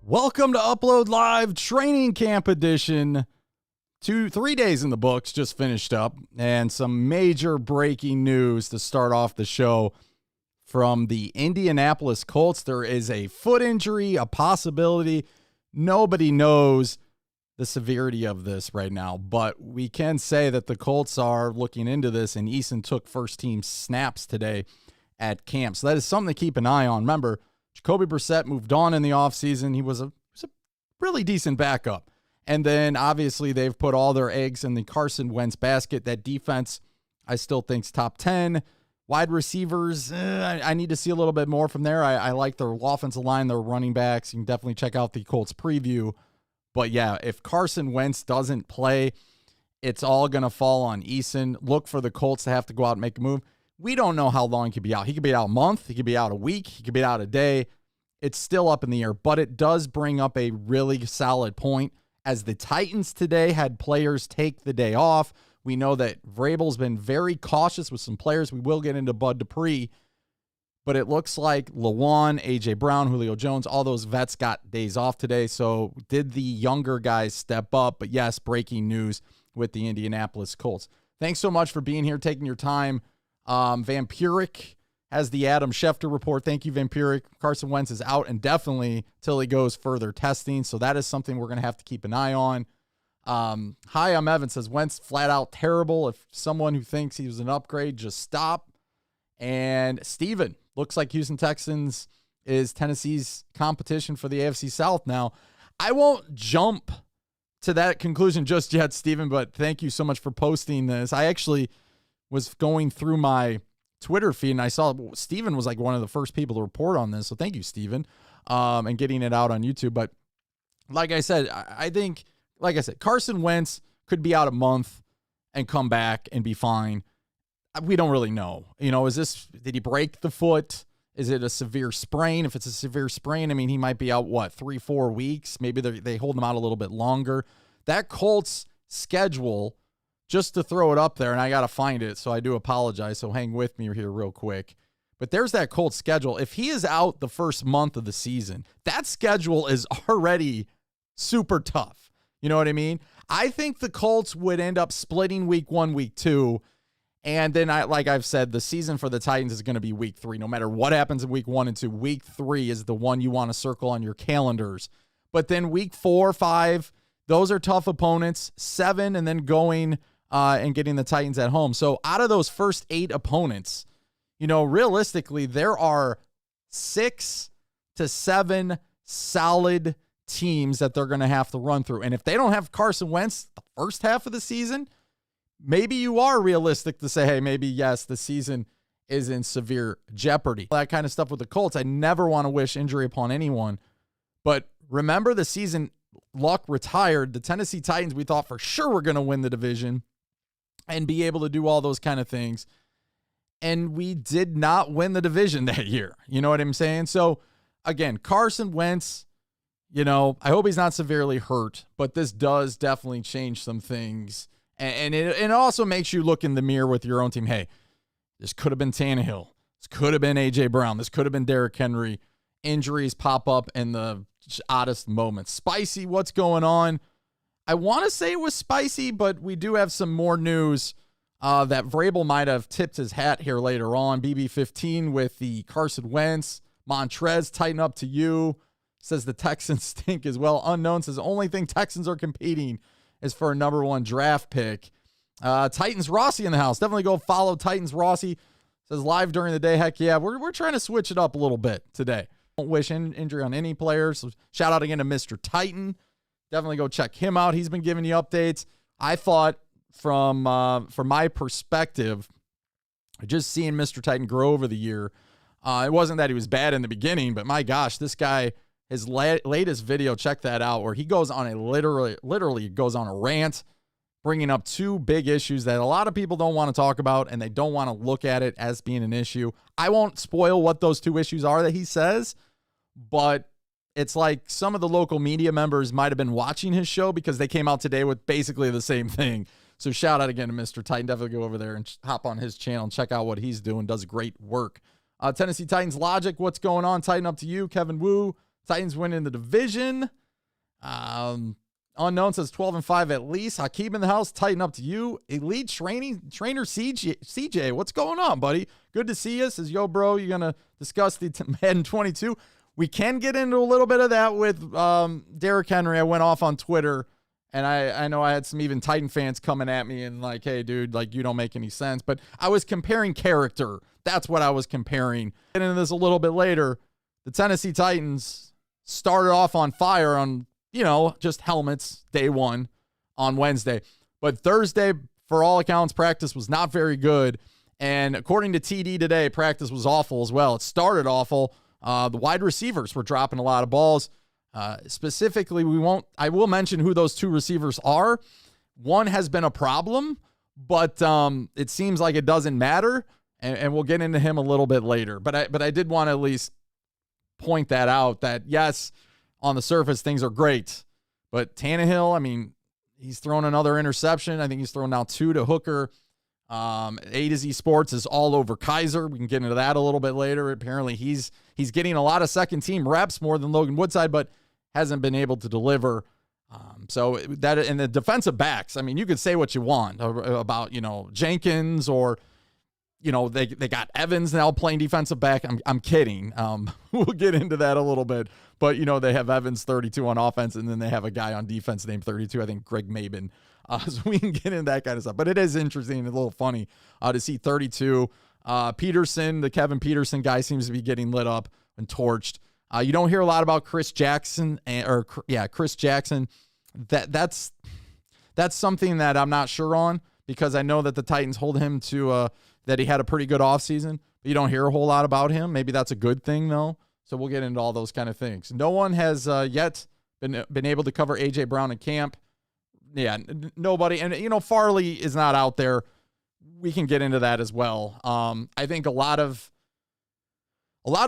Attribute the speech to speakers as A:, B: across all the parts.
A: Welcome to Upload Live Training Camp Edition. 3 days in the books, just finished up, and some major breaking news to start off the show from the Indianapolis Colts. There is a foot injury, a possibility. Nobody knows the severity of this right now, but we can say that the Colts are looking into this, and Eason took first-team snaps today at camp. So that is something to keep an eye on. Remember, Jacoby Brissett moved on in the offseason. He was a really decent backup. And then, obviously, they've put all their eggs in the Carson Wentz basket. That defense, I still think, is top 10. Wide receivers, I need to see a little bit more from there. I like their offensive line, their running backs. You can definitely check out the Colts preview. But, yeah, if Carson Wentz doesn't play, it's all going to fall on Eason. Look for the Colts to have to go out and make a move. We don't know how long he could be out. He could be out a month. He could be out a week. He could be out a day. It's still up in the air. But it does bring up a really solid point. As the Titans today had players take the day off, we know that Vrabel's been very cautious with some players. We will get into Bud Dupree. But it looks like Lawan, A.J. Brown, Julio Jones, all those vets got days off today. So did the younger guys step up? But yes, breaking news with the Indianapolis Colts. Thanks so much for being here, taking your time. Vampiric has the Adam Schefter report. Thank you, Vampiric. Carson Wentz is out indefinitely till he goes further testing. So that is something we're going to have to keep an eye on. Hi, I'm Evan. Says Wentz flat out terrible. If someone who thinks he was an upgrade, just stop. And Steven, looks like Houston Texans is Tennessee's competition for the AFC South now. I won't jump to that conclusion just yet, Steven, but thank you so much for posting this. I actually was going through my Twitter feed, and I saw Steven was like one of the first people to report on this. So thank you, Steven, and getting it out on YouTube. But like I said, I think, like I said, Carson Wentz could be out a month and come back and be fine. We don't really know. You know, did he break the foot? Is it a severe sprain? If it's a severe sprain, I mean, he might be out, 3-4 weeks? Maybe they hold him out a little bit longer. That Colts schedule, just to throw it up there, and I got to find it, so I do apologize, so hang with me here real quick. But there's that Colts schedule. If he is out the first month of the season, that schedule is already super tough. You know what I mean? I think the Colts would end up splitting week 1, week 2, and then, like I've said, the season for the Titans is going to be week 3. No matter what happens in week 1 and 2, week 3 is the one you want to circle on your calendars. But then week 4, 5, those are tough opponents. 7, and then going and getting the Titans at home. So out of those first 8 opponents, you know, realistically, there are 6 to 7 solid teams that they're going to have to run through. And if they don't have Carson Wentz the first half of the season, maybe you are realistic to say, hey, maybe, yes, the season is in severe jeopardy. That kind of stuff with the Colts. I never want to wish injury upon anyone. But remember the season Luck retired, the Tennessee Titans, we thought for sure were going to win the division and be able to do all those kind of things. And we did not win the division that year. You know what I'm saying? So, again, Carson Wentz, you know, I hope he's not severely hurt, but this does definitely change some things. And it also makes you look in the mirror with your own team. Hey, this could have been Tannehill. This could have been A.J. Brown. This could have been Derrick Henry. Injuries pop up in the oddest moments. Spicy, what's going on? I want to say it was spicy, but we do have some more news that Vrabel might have tipped his hat here later on. BB15 with the Carson Wentz. Montrez, tighten up to you. Says the Texans stink as well. Unknown says the only thing Texans are competing is for a number 1 draft pick. Titans Rossi in the house. Definitely go follow Titans Rossi. Says live during the day. Heck yeah, we're trying to switch it up a little bit today. Don't wish injury on any players. So shout out again to Mr. Titan. Definitely go check him out. He's been giving you updates. I thought from my perspective, just seeing Mr. Titan grow over the year, it wasn't that he was bad in the beginning, but my gosh, this guy, his latest video, check that out, where he goes on literally goes on a rant, bringing up 2 big issues that a lot of people don't want to talk about, and they don't want to look at it as being an issue. I won't spoil what those 2 issues are that he says, but it's like some of the local media members might have been watching his show because they came out today with basically the same thing. So shout out again to Mr. Titan. Definitely go over there and hop on his channel and check out what he's doing. Does great work. Tennessee Titans Logic, what's going on? Titan up to you. Kevin Wu, Titans win in the division. Unknown says 12-5 at least. Hakeem in the house. Tighten up to you. Elite trainer CJ. What's going on, buddy? Good to see you. Says, yo, bro, you're going to discuss the Madden 22. We can get into a little bit of that with Derrick Henry. I went off on Twitter, and I know I had some even Titan fans coming at me and like, hey, dude, like, you don't make any sense. But I was comparing character. That's what I was comparing. Get into this a little bit later. The Tennessee Titans started off on fire on, just helmets day one on Wednesday. But Thursday, for all accounts, practice was not very good. And according to TD today, practice was awful as well. It started awful. The wide receivers were dropping a lot of balls. Specifically, I will mention who those two receivers are. One has been a problem, but it seems like it doesn't matter. And we'll get into him a little bit later. But I did want to at least point that out, that yes, on the surface, things are great. But Tannehill, I mean, he's thrown another interception. I think he's thrown now 2 to Hooker. A to Z Sports is all over Kaiser. We can get into that a little bit later. Apparently, he's getting a lot of second-team reps, more than Logan Woodside, but hasn't been able to deliver. So that, and the defensive backs, I mean, you could say what you want about, Jenkins, or they got Evans now playing defensive back. I'm kidding. We'll get into that a little bit. But, they have Evans 32 on offense, and then they have a guy on defense named 32, I think Greg Maben. So we can get into that kind of stuff. But it is interesting and a little funny to see 32. Peterson, the Kevin Peterson guy, seems to be getting lit up and torched. You don't hear a lot about Chris Jackson. Chris Jackson. That's something that I'm not sure on, because I know that the Titans hold him to that he had a pretty good offseason. But you don't hear a whole lot about him. Maybe that's a good thing, though. So we'll get into all those kind of things. No one has yet been able to cover A.J. Brown in camp. Yeah, nobody. And, Farley is not out there. We can get into that as well. I think a lot of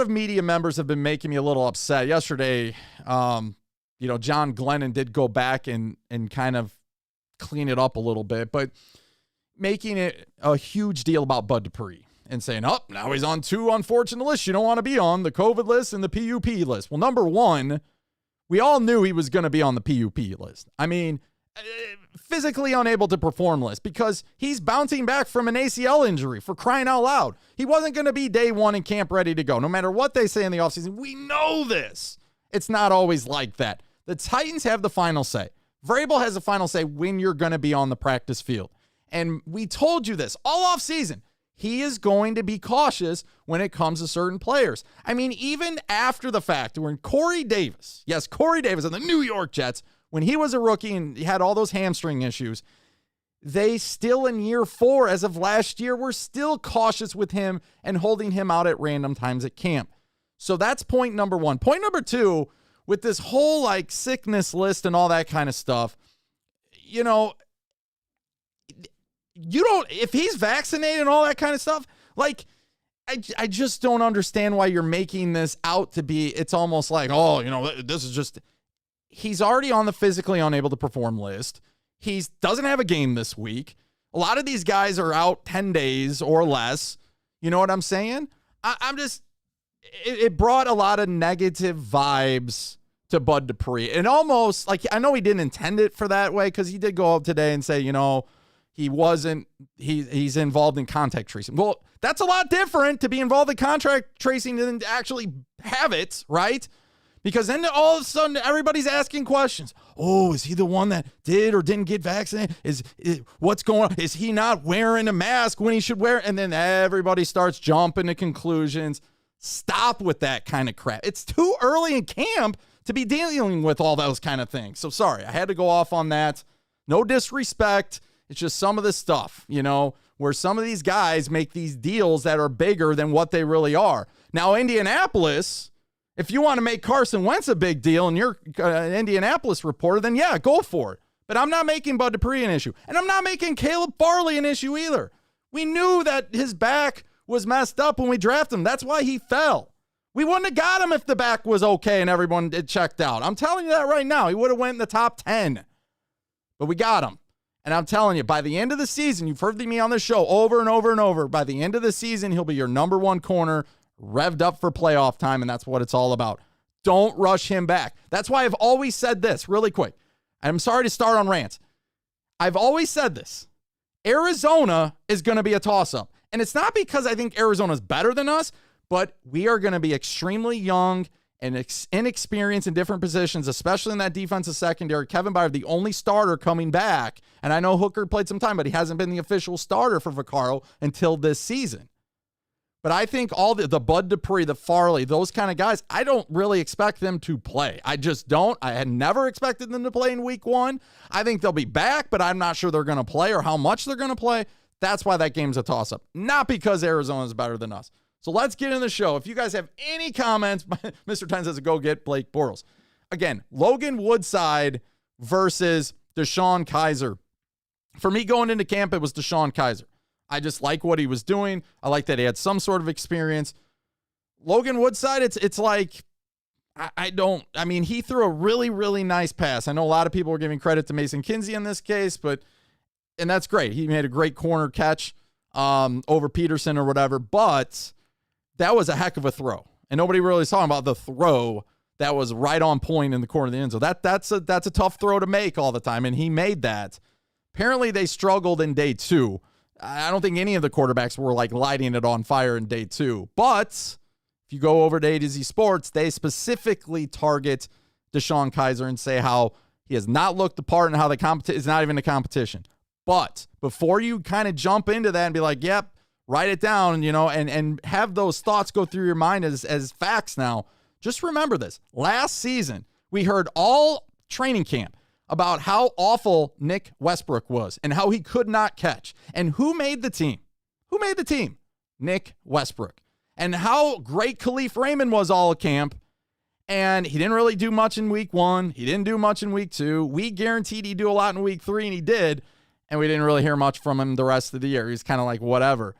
A: media members have been making me a little upset. Yesterday, John Glennon did go back and kind of clean it up a little bit, but making it a huge deal about Bud Dupree and saying, oh, now he's on 2 unfortunate lists you don't want to be on, the COVID list and the PUP list. Well, number one, we all knew he was going to be on the PUP list. I mean, physically unable to perform list, because he's bouncing back from an ACL injury, for crying out loud. He wasn't going to be day one in camp ready to go. No matter what they say in the offseason, we know this. It's not always like that. The Titans have the final say. Vrabel has the final say when you're going to be on the practice field. And we told you this all offseason. He is going to be cautious when it comes to certain players. I mean, even after the fact, when Corey Davis of the New York Jets, when he was a rookie and he had all those hamstring issues, they still, in year 4, as of last year, were still cautious with him and holding him out at random times at camp. So that's point number 1. Point number 2, with this whole sickness list and all that kind of stuff, if he's vaccinated and all that kind of stuff, I just don't understand why you're making this out to be, it's almost like, this is just, he's already on the physically unable to perform list. He doesn't have a game this week. A lot of these guys are out 10 days or less. You know what I'm saying? It brought a lot of negative vibes to Bud Dupree. And almost, I know he didn't intend it for that way, because he did go up today and say, he's involved in contact tracing. Well, that's a lot different to be involved in contact tracing than to actually have it, right? Because then all of a sudden everybody's asking questions. Oh, is he the one that did or didn't get vaccinated? What's going on? Is he not wearing a mask when he should wear? And then everybody starts jumping to conclusions. Stop with that kind of crap. It's too early in camp to be dealing with all those kind of things. So sorry, I had to go off on that. No disrespect. It's just some of this stuff, where some of these guys make these deals that are bigger than what they really are. Now, Indianapolis, if you want to make Carson Wentz a big deal and you're an Indianapolis reporter, then yeah, go for it. But I'm not making Bud Dupree an issue. And I'm not making Caleb Farley an issue either. We knew that his back was messed up when we drafted him. That's why he fell. We wouldn't have got him if the back was okay and everyone had checked out. I'm telling you that right now. He would have went in the top 10. But we got him. And I'm telling you, by the end of the season, you've heard me on this show over and over and over, by the end of the season, he'll be your number 1 corner, revved up for playoff time, and that's what it's all about. Don't rush him back. That's why I've always said this really quick. I'm sorry to start on rants. I've always said this. Arizona is going to be a toss-up. And it's not because I think Arizona is better than us, but we are going to be extremely young and inexperienced in different positions, especially in that defensive secondary. Kevin Byard, the only starter coming back. And I know Hooker played some time, but he hasn't been the official starter for Vaccaro until this season. But I think all the Bud Dupree, the Farley, those kind of guys, I don't really expect them to play. I just don't. I had never expected them to play in week 1. I think they'll be back, but I'm not sure they're going to play or how much they're going to play. That's why that game's a toss-up. Not because Arizona is better than us. So let's get in the show. If you guys have any comments, Mr. 10 says go get Blake Bortles. Again, Logan Woodside versus Deshawn Kaiser. For me going into camp, it was Deshawn Kaiser. I just like what he was doing. I like that he had some sort of experience. Logan Woodside, it's like, I mean, he threw a really, really nice pass. I know a lot of people are giving credit to Mason Kinsey in this case, and that's great. He made a great corner catch over Peterson or whatever, but that was a heck of a throw. And nobody really is talking about the throw that was right on point in the corner of the end zone. That's a tough throw to make all the time, and he made that. Apparently, they struggled in day 2. I don't think any of the quarterbacks were like lighting it on fire in day 2. But if you go over to A to Z Sports, they specifically target Deshawn Kaiser and say how he has not looked the part and how it's not even a competition. But before you kind of jump into that and be like, yep, write it down, and have those thoughts go through your mind as facts now, just remember this. Last season, we heard all training camp about how awful Nick Westbrook was and how he could not catch. And who made the team? Who made the team? Nick Westbrook. And how great Khalif Raymond was all camp. And he didn't really do much in week 1. He didn't do much in week 2. We guaranteed he'd do a lot in week 3, and he did. And we didn't really hear much from him the rest of the year. He's kind of like, whatever.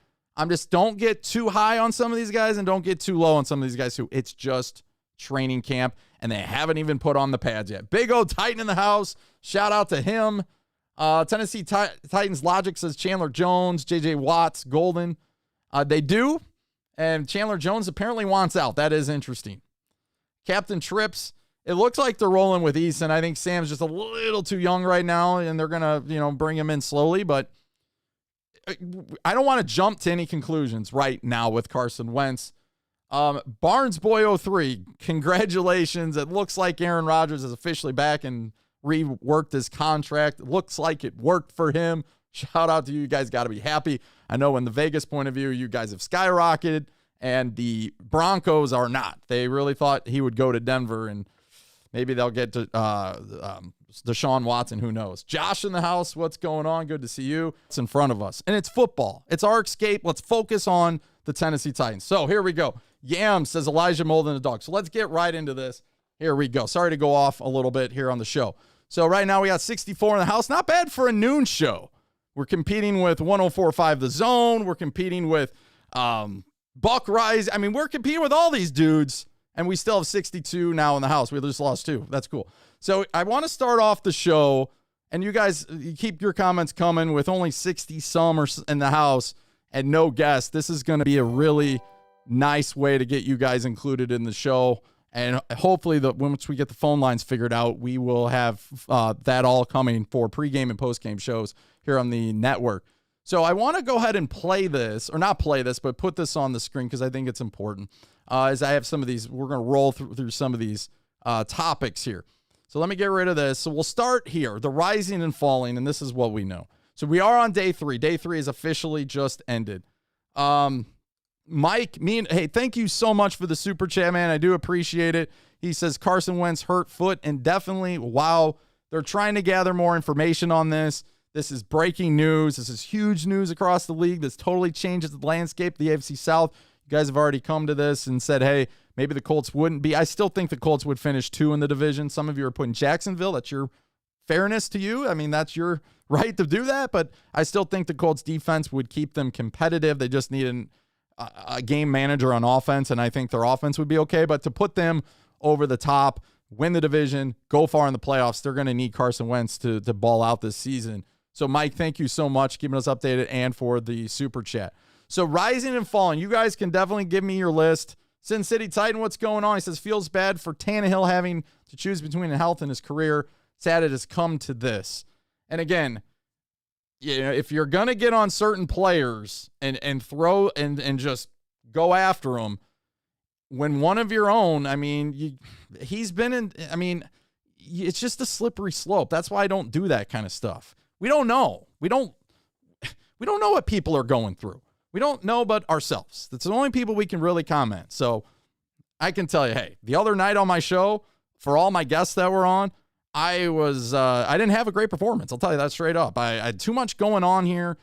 A: Don't get too high on some of these guys and don't get too low on some of these guys who it's just training camp, and they haven't even put on the pads yet. Big O Titan in the house. Shout out to him. Tennessee Titans Logic says Chandler Jones, J.J. Watts, Golden. They do, and Chandler Jones apparently wants out. That is interesting. Captain Trips, it looks like they're rolling with Eason. I think Sam's just a little too young right now, and they're going to, bring him in slowly, but I don't want to jump to any conclusions right now with Carson Wentz. Barnes Boy 03, congratulations. It looks like Aaron Rodgers is officially back and reworked his contract. It looks like it worked for him. Shout out to you. You guys got to be happy. I know in the Vegas point of view, you guys have skyrocketed, and the Broncos are not. They really thought he would go to Denver, and maybe they'll get to Deshaun Watson. Who knows? Josh in the house. What's going on? Good to see you. It's in front of us, and it's football. It's our escape. Let's focus on the Tennessee Titans. So here we go. Yam says Elijah more than a dog. So let's get right into this. Here we go. Sorry to go off a little bit here on the show. So right now we got 64 in the house. Not bad for a noon show. We're competing with 104.5 The Zone. We're competing with Buck Rise. I mean, we're competing with all these dudes, and we still have 62 now in the house. We just lost 2. That's cool. So I want to start off the show, and you guys you keep your comments coming with only 60-some in the house and no guests. This is going to be a really nice way to get you guys included in the show. And hopefully, once we get the phone lines figured out, we will have that all coming for pregame and postgame shows here on the network. So I want to go ahead and play this, or not play this, but put this on the screen because I think it's important. As I have some of these, we're going to roll through some of these topics here. So let me get rid of this. So we'll start here, the rising and falling, and this is what we know. So we are on day 3. Day 3 is officially just ended. Mike, hey, thank you so much for the super chat, man. I do appreciate it. He says Carson Wentz hurt foot, and definitely, wow, they're trying to gather more information on this. This is breaking news. This is huge news across the league. This totally changes the landscape of the AFC South. You guys have already come to this and said, hey, maybe the Colts wouldn't be. I still think the Colts would finish 2 in the division. Some of you are putting Jacksonville. That's your fairness to you. I mean, that's your right to do that, but I still think the Colts defense would keep them competitive. They just need a game manager on offense, and I think their offense would be okay. But to put them over the top, win the division, go far in the playoffs, they're going to need Carson Wentz to ball out this season. So, Mike, thank you so much keeping us updated and for the super chat. So, rising and falling, you guys can definitely give me your list. Sin City Titan, what's going on? He says, feels bad for Tannehill having to choose between health and his career. Sad it has come to this. And again, if you're going to get on certain players and throw and just go after them, when one of your own, he's been in, it's just a slippery slope. That's why I don't do that kind of stuff. We don't know. We don't know what people are going through. We don't know but ourselves. That's the only people we can really comment. So I can tell you, hey, the other night on my show, for all my guests that were on, I didn't have a great performance. I'll tell you that straight up. I had too much going on here.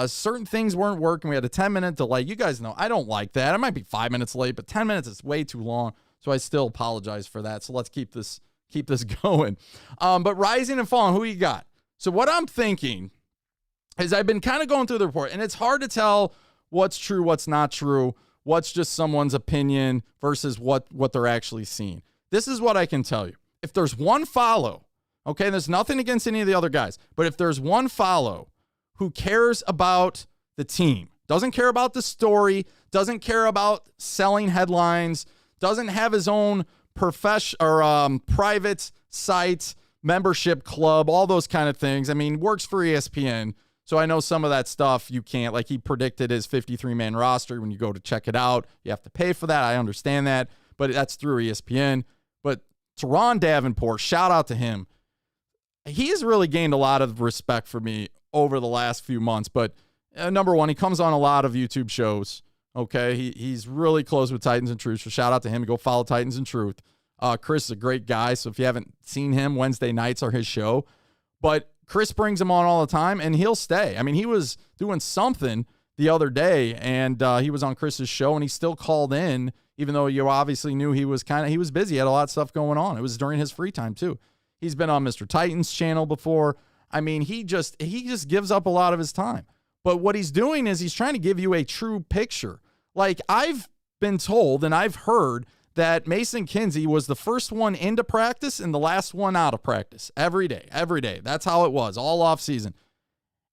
A: Certain things weren't working. We had a 10-minute delay. You guys know I don't like that. I might be 5 minutes late, but 10 minutes is way too long. So I still apologize for that. So let's keep this going. But rising and falling, who you got? So what I'm thinking is I've been kind of going through the report, and it's hard to tell what's true, what's not true, what's just someone's opinion versus what they're actually seeing. This is what I can tell you. If there's one follow, okay, there's nothing against any of the other guys, but if there's one follow who cares about the team, doesn't care about the story, doesn't care about selling headlines, doesn't have his own private site, membership club, all those kind of things. Works for ESPN. So I know some of that stuff you can't, like he predicted his 53-man roster. When you go to check it out, you have to pay for that. I understand that, but that's through ESPN. But Teron Davenport, shout out to him. He's really gained a lot of respect for me over the last few months. But number one, he comes on a lot of YouTube shows. Okay, he's really close with Titans and Truth. So shout out to him. Go follow Titans and Truth. Chris is a great guy. So if you haven't seen him, Wednesday nights are his show. But Chris brings him on all the time, and he'll stay. He was doing something the other day, and he was on Chris's show, and he still called in, even though you obviously knew he was busy. He had a lot of stuff going on. It was during his free time, too. He's been on Mr. Titan's channel before. He just gives up a lot of his time. But what he's doing is he's trying to give you a true picture. Like, I've been told, and I've heard that Mason Kinsey was the first one into practice and the last one out of practice every day. That's how it was all off season.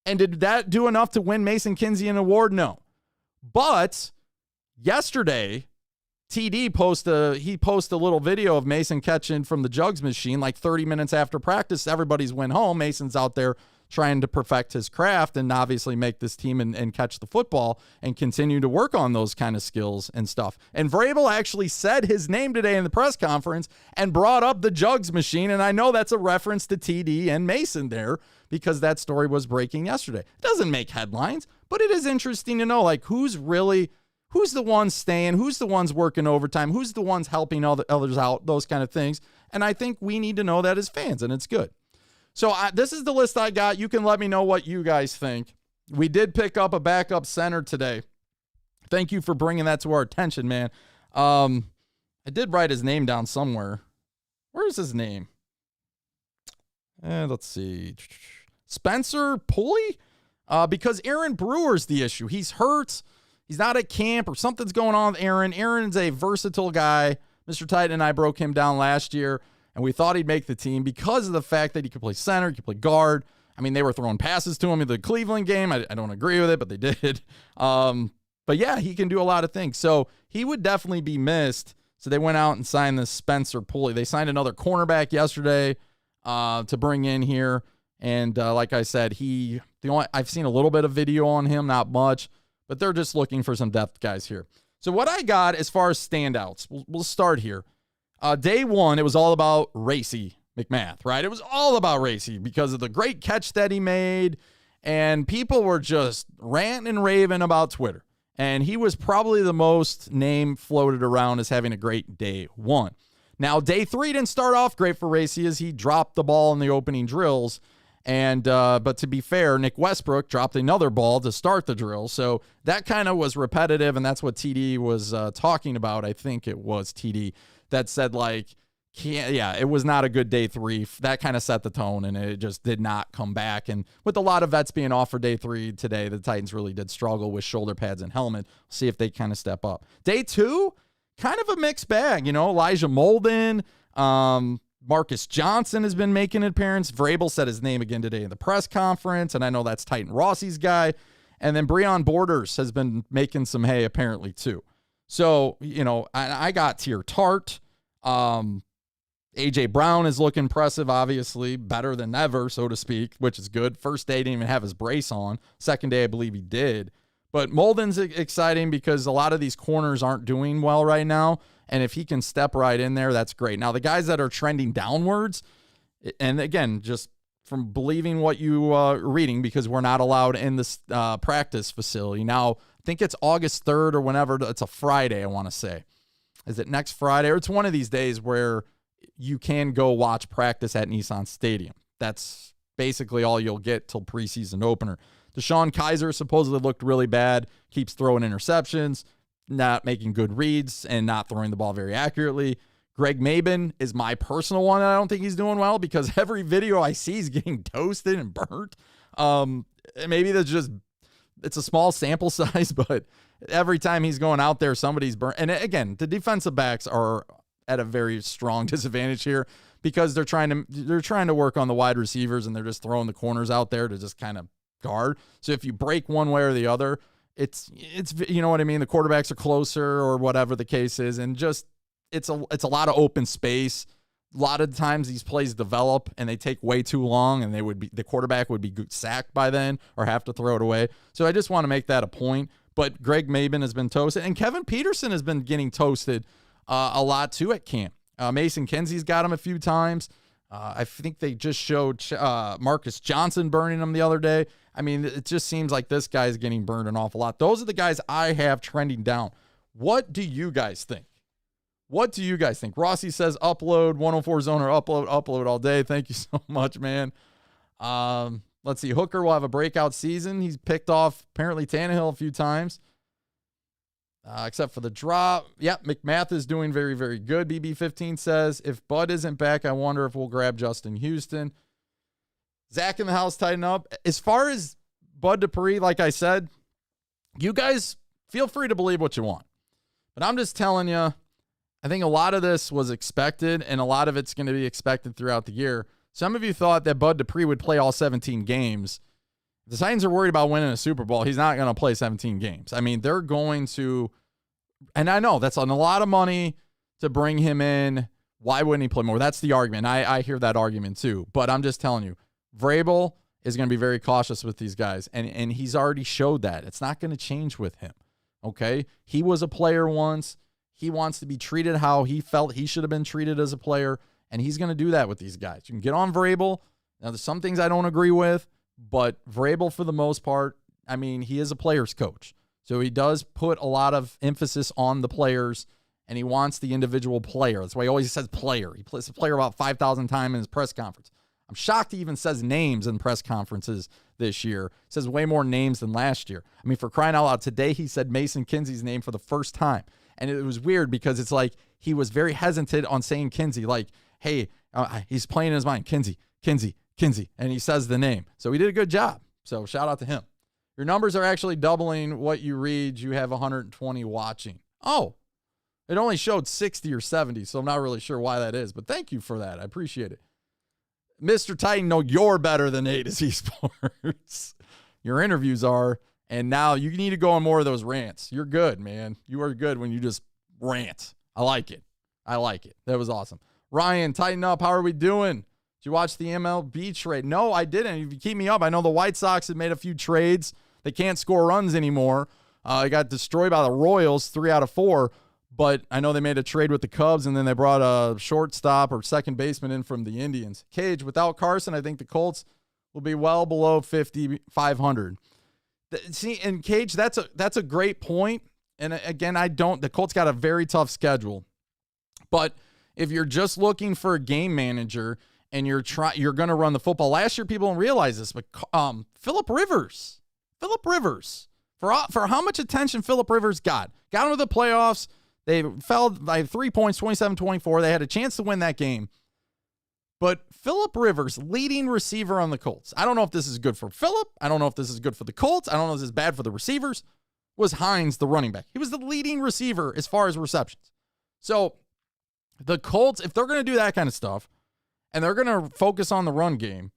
A: And did that do enough to win Mason Kinsey an award? No. But yesterday, TD posted a little video of Mason catching from the jugs machine like 30 minutes after practice. Everybody's went home. Mason's out there trying to perfect his craft and obviously make this team and catch the football and continue to work on those kind of skills and stuff. And Vrabel actually said his name today in the press conference and brought up the jugs machine. And I know that's a reference to TD and Mason there because that story was breaking yesterday. It doesn't make headlines, but it is interesting to know, like, who's the ones staying, who's the ones working overtime, who's the ones helping others out, those kind of things. And I think we need to know that as fans, and it's good. So this is the list I got. You can let me know what you guys think. We did pick up a backup center today. Thank you for bringing that to our attention, man. I did write his name down somewhere. Where's his name? Let's see. Spencer Pulley? Because Aaron Brewer's the issue. He's hurt. He's not at camp or something's going on with Aaron. Aaron's a versatile guy. Mr. Titan and I broke him down last year. And we thought he'd make the team because of the fact that he could play center, he could play guard. They were throwing passes to him in the Cleveland game. I don't agree with it, but they did. But yeah, he can do a lot of things. So he would definitely be missed. So they went out and signed this Spencer Pulley. They signed another cornerback yesterday to bring in here. And like I said, I've seen a little bit of video on him, not much, but they're just looking for some depth guys here. So what I got as far as standouts, we'll start here. Day one, it was all about Racy McMath, right? It was all about Racy because of the great catch that he made, and people were just ranting and raving about Twitter. And he was probably the most name floated around as having a great day one. Now, day three didn't start off great for Racy as he dropped the ball in the opening drills. And but to be fair, Nick Westbrook dropped another ball to start the drill. So that kind of was repetitive, and that's what TD was talking about. I think it was TD that said, like, it was not a good day three. That kind of set the tone, and it just did not come back. And with a lot of vets being off for day three today, the Titans really did struggle with shoulder pads and helmet. See if they kind of step up. Day two, kind of a mixed bag. Elijah Molden, Marcus Johnson has been making an appearance. Vrabel said his name again today in the press conference, and I know that's Titan Rossi's guy. And then Breon Borders has been making some hay apparently too. So, I got Tier Tart. A.J. Brown is looking impressive, obviously, better than ever, so to speak, which is good. First day, didn't even have his brace on. Second day, I believe he did. But Molden's exciting because a lot of these corners aren't doing well right now, and if he can step right in there, that's great. Now, the guys that are trending downwards, and again, just from believing what you are reading, because we're not allowed in this practice facility. Now, I think it's August 3rd or whenever. It's a Friday, I want to say. Is it next Friday? Or it's one of these days where you can go watch practice at Nissan Stadium. That's basically all you'll get till preseason opener. Deshawn Kaiser supposedly looked really bad, keeps throwing interceptions, not making good reads, and not throwing the ball very accurately. Greg Maben is my personal one. I don't think he's doing well because every video I see is getting toasted and burnt. Maybe it's a small sample size, but every time he's going out there, somebody's burnt. And again, the defensive backs are at a very strong disadvantage here because they're trying to work on the wide receivers and they're just throwing the corners out there to just kind of guard. So if you break one way or the other, it's you know what I mean? The quarterbacks are closer or whatever the case is, and just it's a lot of open space. A lot of times these plays develop and they take way too long, and the quarterback would be sacked by then or have to throw it away. So I just want to make that a point. But Greg Maben has been toasted, and Kevin Peterson has been getting toasted a lot too at camp. Mason Kinsey's got him a few times. I think they just showed Marcus Johnson burning him the other day. I mean, it just seems like this guy's getting burned an awful lot. Those are the guys I have trending down. What do you guys think? Rossi says upload 104 zoner, upload all day. Thank you so much, man. Let's see. Hooker will have a breakout season. He's picked off apparently Tannehill a few times. Except for the drop. Yep, McMath is doing very, very good. BB15 says, if Bud isn't back, I wonder if we'll grab Justin Houston. Zach in the house, tighten up. As far as Bud Dupree, like I said, you guys feel free to believe what you want. But I'm just telling you, I think a lot of this was expected, and a lot of it's going to be expected throughout the year. Some of you thought that Bud Dupree would play all 17 games. The Titans are worried about winning a Super Bowl. He's not going to play 17 games. I mean, they're going to, and I know that's a lot of money to bring him in. Why wouldn't he play more? That's the argument. I hear that argument too. But I'm just telling you, Vrabel is going to be very cautious with these guys, and he's already showed that. It's not going to change with him, okay? He was a player once. He wants to be treated how he felt he should have been treated as a player, and he's going to do that with these guys. You can get on Vrabel. Now, there's some things I don't agree with, but Vrabel, for the most part, I mean, he is a player's coach. So he does put a lot of emphasis on the players, and he wants the individual player. That's why he always says player. He plays a player about 5,000 times in his press conference. I'm shocked he even says names in press conferences this year. He says way more names than last year. I mean, for crying out loud, today he said Mason Kinsey's name for the first time. And it was weird because it's like he was very hesitant on saying Kinsey. Like, hey, he's playing in his mind, Kinsey. And he says the name. So he did a good job. So shout out to him. Your numbers are actually doubling what you read. You have 120 watching. Oh, it only showed 60 or 70, so I'm not really sure why that is. But thank you for that. I appreciate it. Mr. Titan, no, you're better than A to Z Sports. Your interviews are, and now you need to go on more of those rants. You're good, man. You are good when you just rant. I like it. That was awesome. Ryan, tighten up. How are we doing? Did you watch the MLB trade? No, I didn't. If you keep me up, I know the White Sox have made a few trades. They can't score runs anymore. They got destroyed by the Royals, 3 out of 4. But I know they made a trade with the Cubs, and then they brought a shortstop or second baseman in from the Indians. Cage, without Carson, I think the Colts will be well below 500. See, and Cage, that's a great point. And again, the Colts got a very tough schedule. But if you're just looking for a game manager and you're going to run the football, last year people don't realize this, but Phillip Rivers, for how much attention Phillip Rivers got into the playoffs. They fell by 3 points, 27-24. They had a chance to win that game. But Phillip Rivers, leading receiver on the Colts. I don't know if this is good for Phillip. I don't know if this is good for the Colts. I don't know if this is bad for the receivers. Was Hines, the running back. He was the leading receiver as far as receptions. So the Colts, if they're going to do that kind of stuff, and they're going to focus on the run game,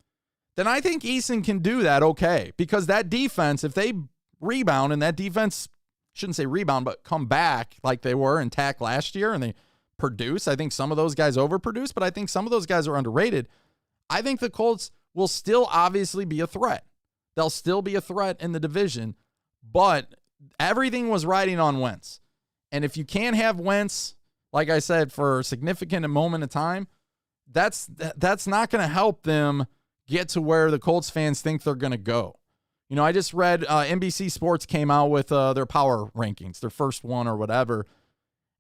A: then I think Eason can do that okay. Because that defense, if they rebound and that defense shouldn't say rebound, but come back like they were intact last year and they produce. I think some of those guys overproduce, but I think some of those guys are underrated. I think the Colts will still obviously be a threat. They'll still be a threat in the division, but everything was riding on Wentz. And if you can't have Wentz, like I said, for a significant moment of time, that's not going to help them get to where the Colts fans think they're going to go. You know, I just read NBC Sports came out with their power rankings, their first one or whatever.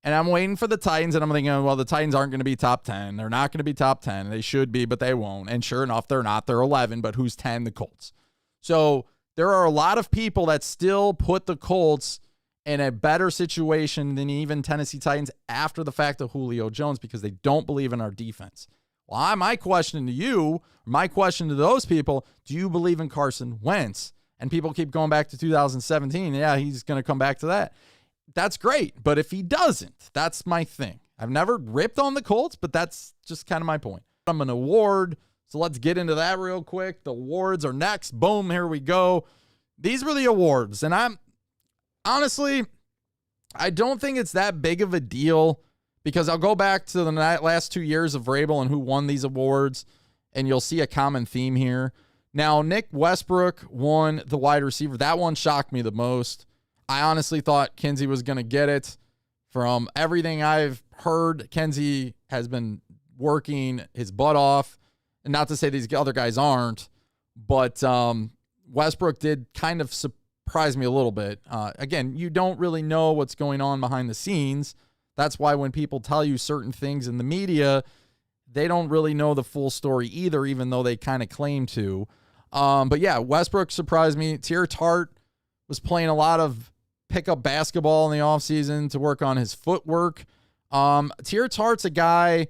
A: And I'm waiting for the Titans, and I'm thinking, well, the Titans aren't going to be top 10. They're not going to be top 10. They should be, but they won't. And sure enough, they're not. They're 11, but who's 10? The Colts. So there are a lot of people that still put the Colts in a better situation than even Tennessee Titans after the fact of Julio Jones because they don't believe in our defense. Well, my question to you, my question to those people, do you believe in Carson Wentz? And people keep going back to 2017. Yeah, he's going to come back to that. That's great. But if he doesn't, that's my thing. I've never ripped on the Colts, but that's just kind of my point. I'm an award, so let's get into that real quick. The awards are next. Boom, here we go. These were the awards. And honestly, I don't think it's that big of a deal because I'll go back to the last 2 years of Vrabel and who won these awards, and you'll see a common theme here. Now, Nick Westbrook won the wide receiver. That one shocked me the most. I honestly thought Kinsey was going to get it. From everything I've heard, Kinsey has been working his butt off. And not to say these other guys aren't, but Westbrook did kind of surprise me a little bit. Again, you don't really know what's going on behind the scenes. That's why when people tell you certain things in the media, they don't really know the full story either, even though they kind of claim to. But yeah, Westbrook surprised me. Tier Tart was playing a lot of pickup basketball in the offseason to work on his footwork. Tier Tart's a guy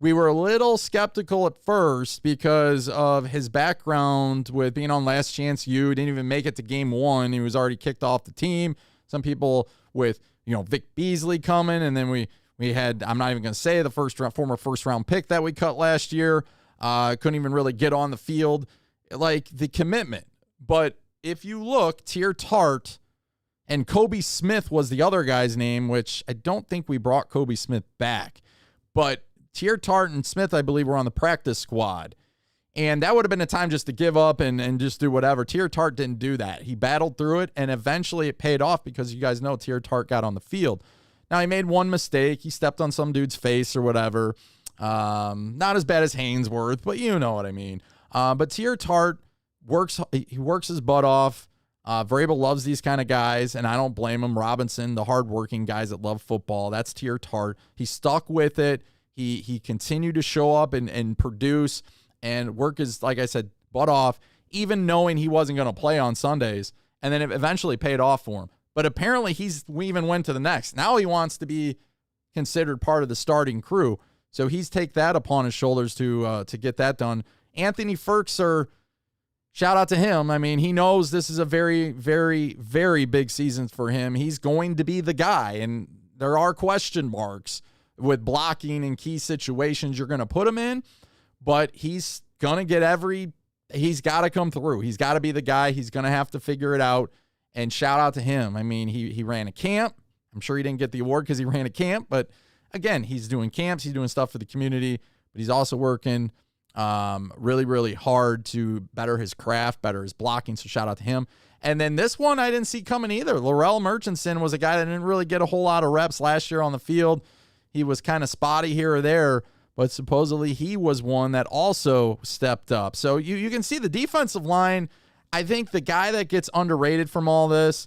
A: we were a little skeptical at first because of his background with being on Last Chance U. Didn't even make it to game one. He was already kicked off the team. Some people with, Vic Beasley coming, and then we had, I'm not even going to say the former first round pick that we cut last year. Couldn't even really get on the field. Like the commitment. But if you look, Tier Tart and Kobe Smith was the other guy's name, which I don't think we brought Kobe Smith back. But Tier Tart and Smith, I believe, were on the practice squad. And that would have been a time just to give up and just do whatever. Tier Tart didn't do that. He battled through it, and eventually it paid off because you guys know Tier Tart got on the field. Now, he made one mistake. He stepped on some dude's face or whatever. Not as bad as Hainsworth, but you know what I mean. But Tier Tart works his butt off. Vrabel loves these kind of guys, and I don't blame him. Robinson, the hardworking guys that love football, that's Tier Tart. He stuck with it. He continued to show up and produce and work his, like I said, butt off, even knowing he wasn't going to play on Sundays. And then it eventually paid off for him. But apparently we even went to the next. Now he wants to be considered part of the starting crew. So he's take that upon his shoulders to get that done. Anthony Ferkser, shout out to him. I mean, he knows this is a very, very, very big season for him. He's going to be the guy, and there are question marks with blocking in key situations you're going to put him in, but he's going to get he's got to come through. He's got to be the guy. He's going to have to figure it out, and shout out to him. I mean, he ran a camp. I'm sure he didn't get the award because he ran a camp, but again, he's doing camps. He's doing stuff for the community, but he's also working really, really hard to better his craft, better his blocking. So shout out to him. And then this one I didn't see coming either. Laurel Murchison was a guy that didn't really get a whole lot of reps last year on the field. He was kind of spotty here or there, but supposedly he was one that also stepped up. So you can see the defensive line. I think the guy that gets underrated from all this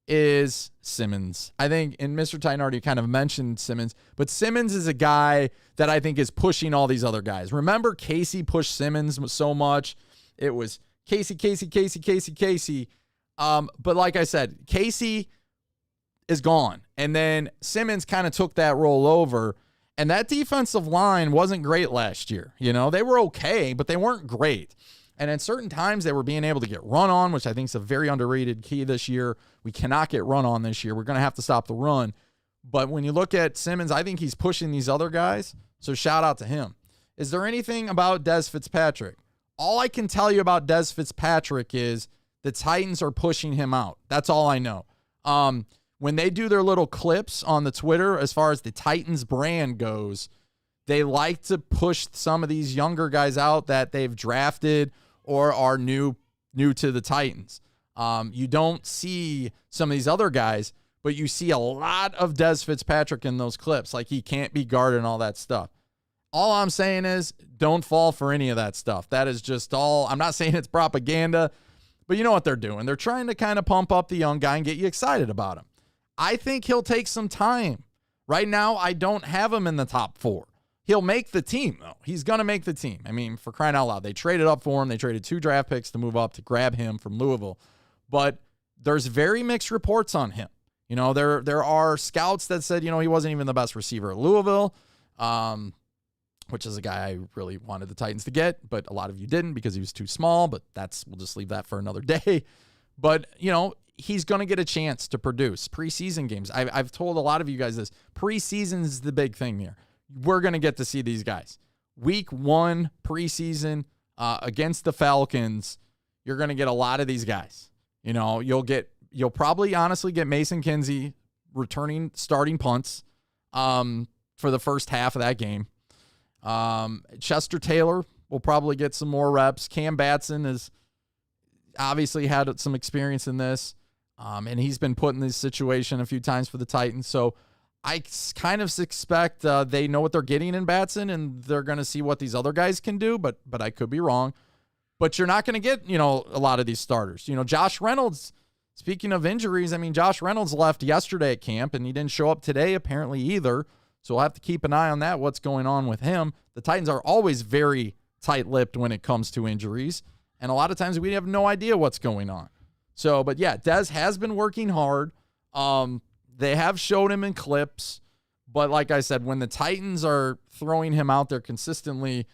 A: is Simmons. I think, and Mr. Titan already kind of mentioned Simmons, but Simmons is a guy that I think is pushing all these other guys. Remember Casey pushed Simmons so much. It was Casey. But like I said, Casey is gone. And then Simmons kind of took that role over. And that defensive line wasn't great last year. They were okay, but they weren't great. And at certain times, they were being able to get run on, which I think is a very underrated key this year. We cannot get run on this year. We're going to have to stop the run. But when you look at Simmons, I think he's pushing these other guys. So shout out to him. Is there anything about Dez Fitzpatrick? All I can tell you about Dez Fitzpatrick is the Titans are pushing him out. That's all I know. When they do their little clips on the Twitter, as far as the Titans brand goes, they like to push some of these younger guys out that they've drafted or are new to the Titans. You don't see some of these other guys, but you see a lot of Dez Fitzpatrick in those clips. Like, he can't be guarded and all that stuff. All I'm saying is don't fall for any of that stuff. That is just all. I'm not saying it's propaganda, but you know what they're doing. They're trying to kind of pump up the young guy and get you excited about him. I think he'll take some time. Right now, I don't have him in the top 4. He'll make the team, though. He's going to make the team. I mean, for crying out loud, they traded up for him. They traded 2 draft picks to move up to grab him from Louisville. But there's very mixed reports on him. You know, there are scouts that said, you know, he wasn't even the best receiver at Louisville, which is a guy I really wanted the Titans to get, but a lot of you didn't because he was too small, but we'll just leave that for another day. But, you know, he's going to get a chance to produce preseason games. I've told a lot of you guys this. Preseason is the big thing here. We're going to get to see these guys. Week 1 preseason against the Falcons, you're going to get a lot of these guys. You know, you'll probably honestly get Mason Kinsey returning starting punts for the first half of that game. Chester Taylor will probably get some more reps. Cam Batson has obviously had some experience in this, and he's been put in this situation a few times for the Titans. So I kind of expect they know what they're getting in Batson, and they're going to see what these other guys can do, but I could be wrong. But you're not going to get, you know, a lot of these starters. You know, Josh Reynolds, speaking of injuries, I mean, Josh Reynolds left yesterday at camp, and he didn't show up today apparently either. So we'll have to keep an eye on that, what's going on with him. The Titans are always very tight-lipped when it comes to injuries, and a lot of times we have no idea what's going on. So, but yeah, Dez has been working hard. They have showed him in clips, but like I said, when the Titans are throwing him out there consistently,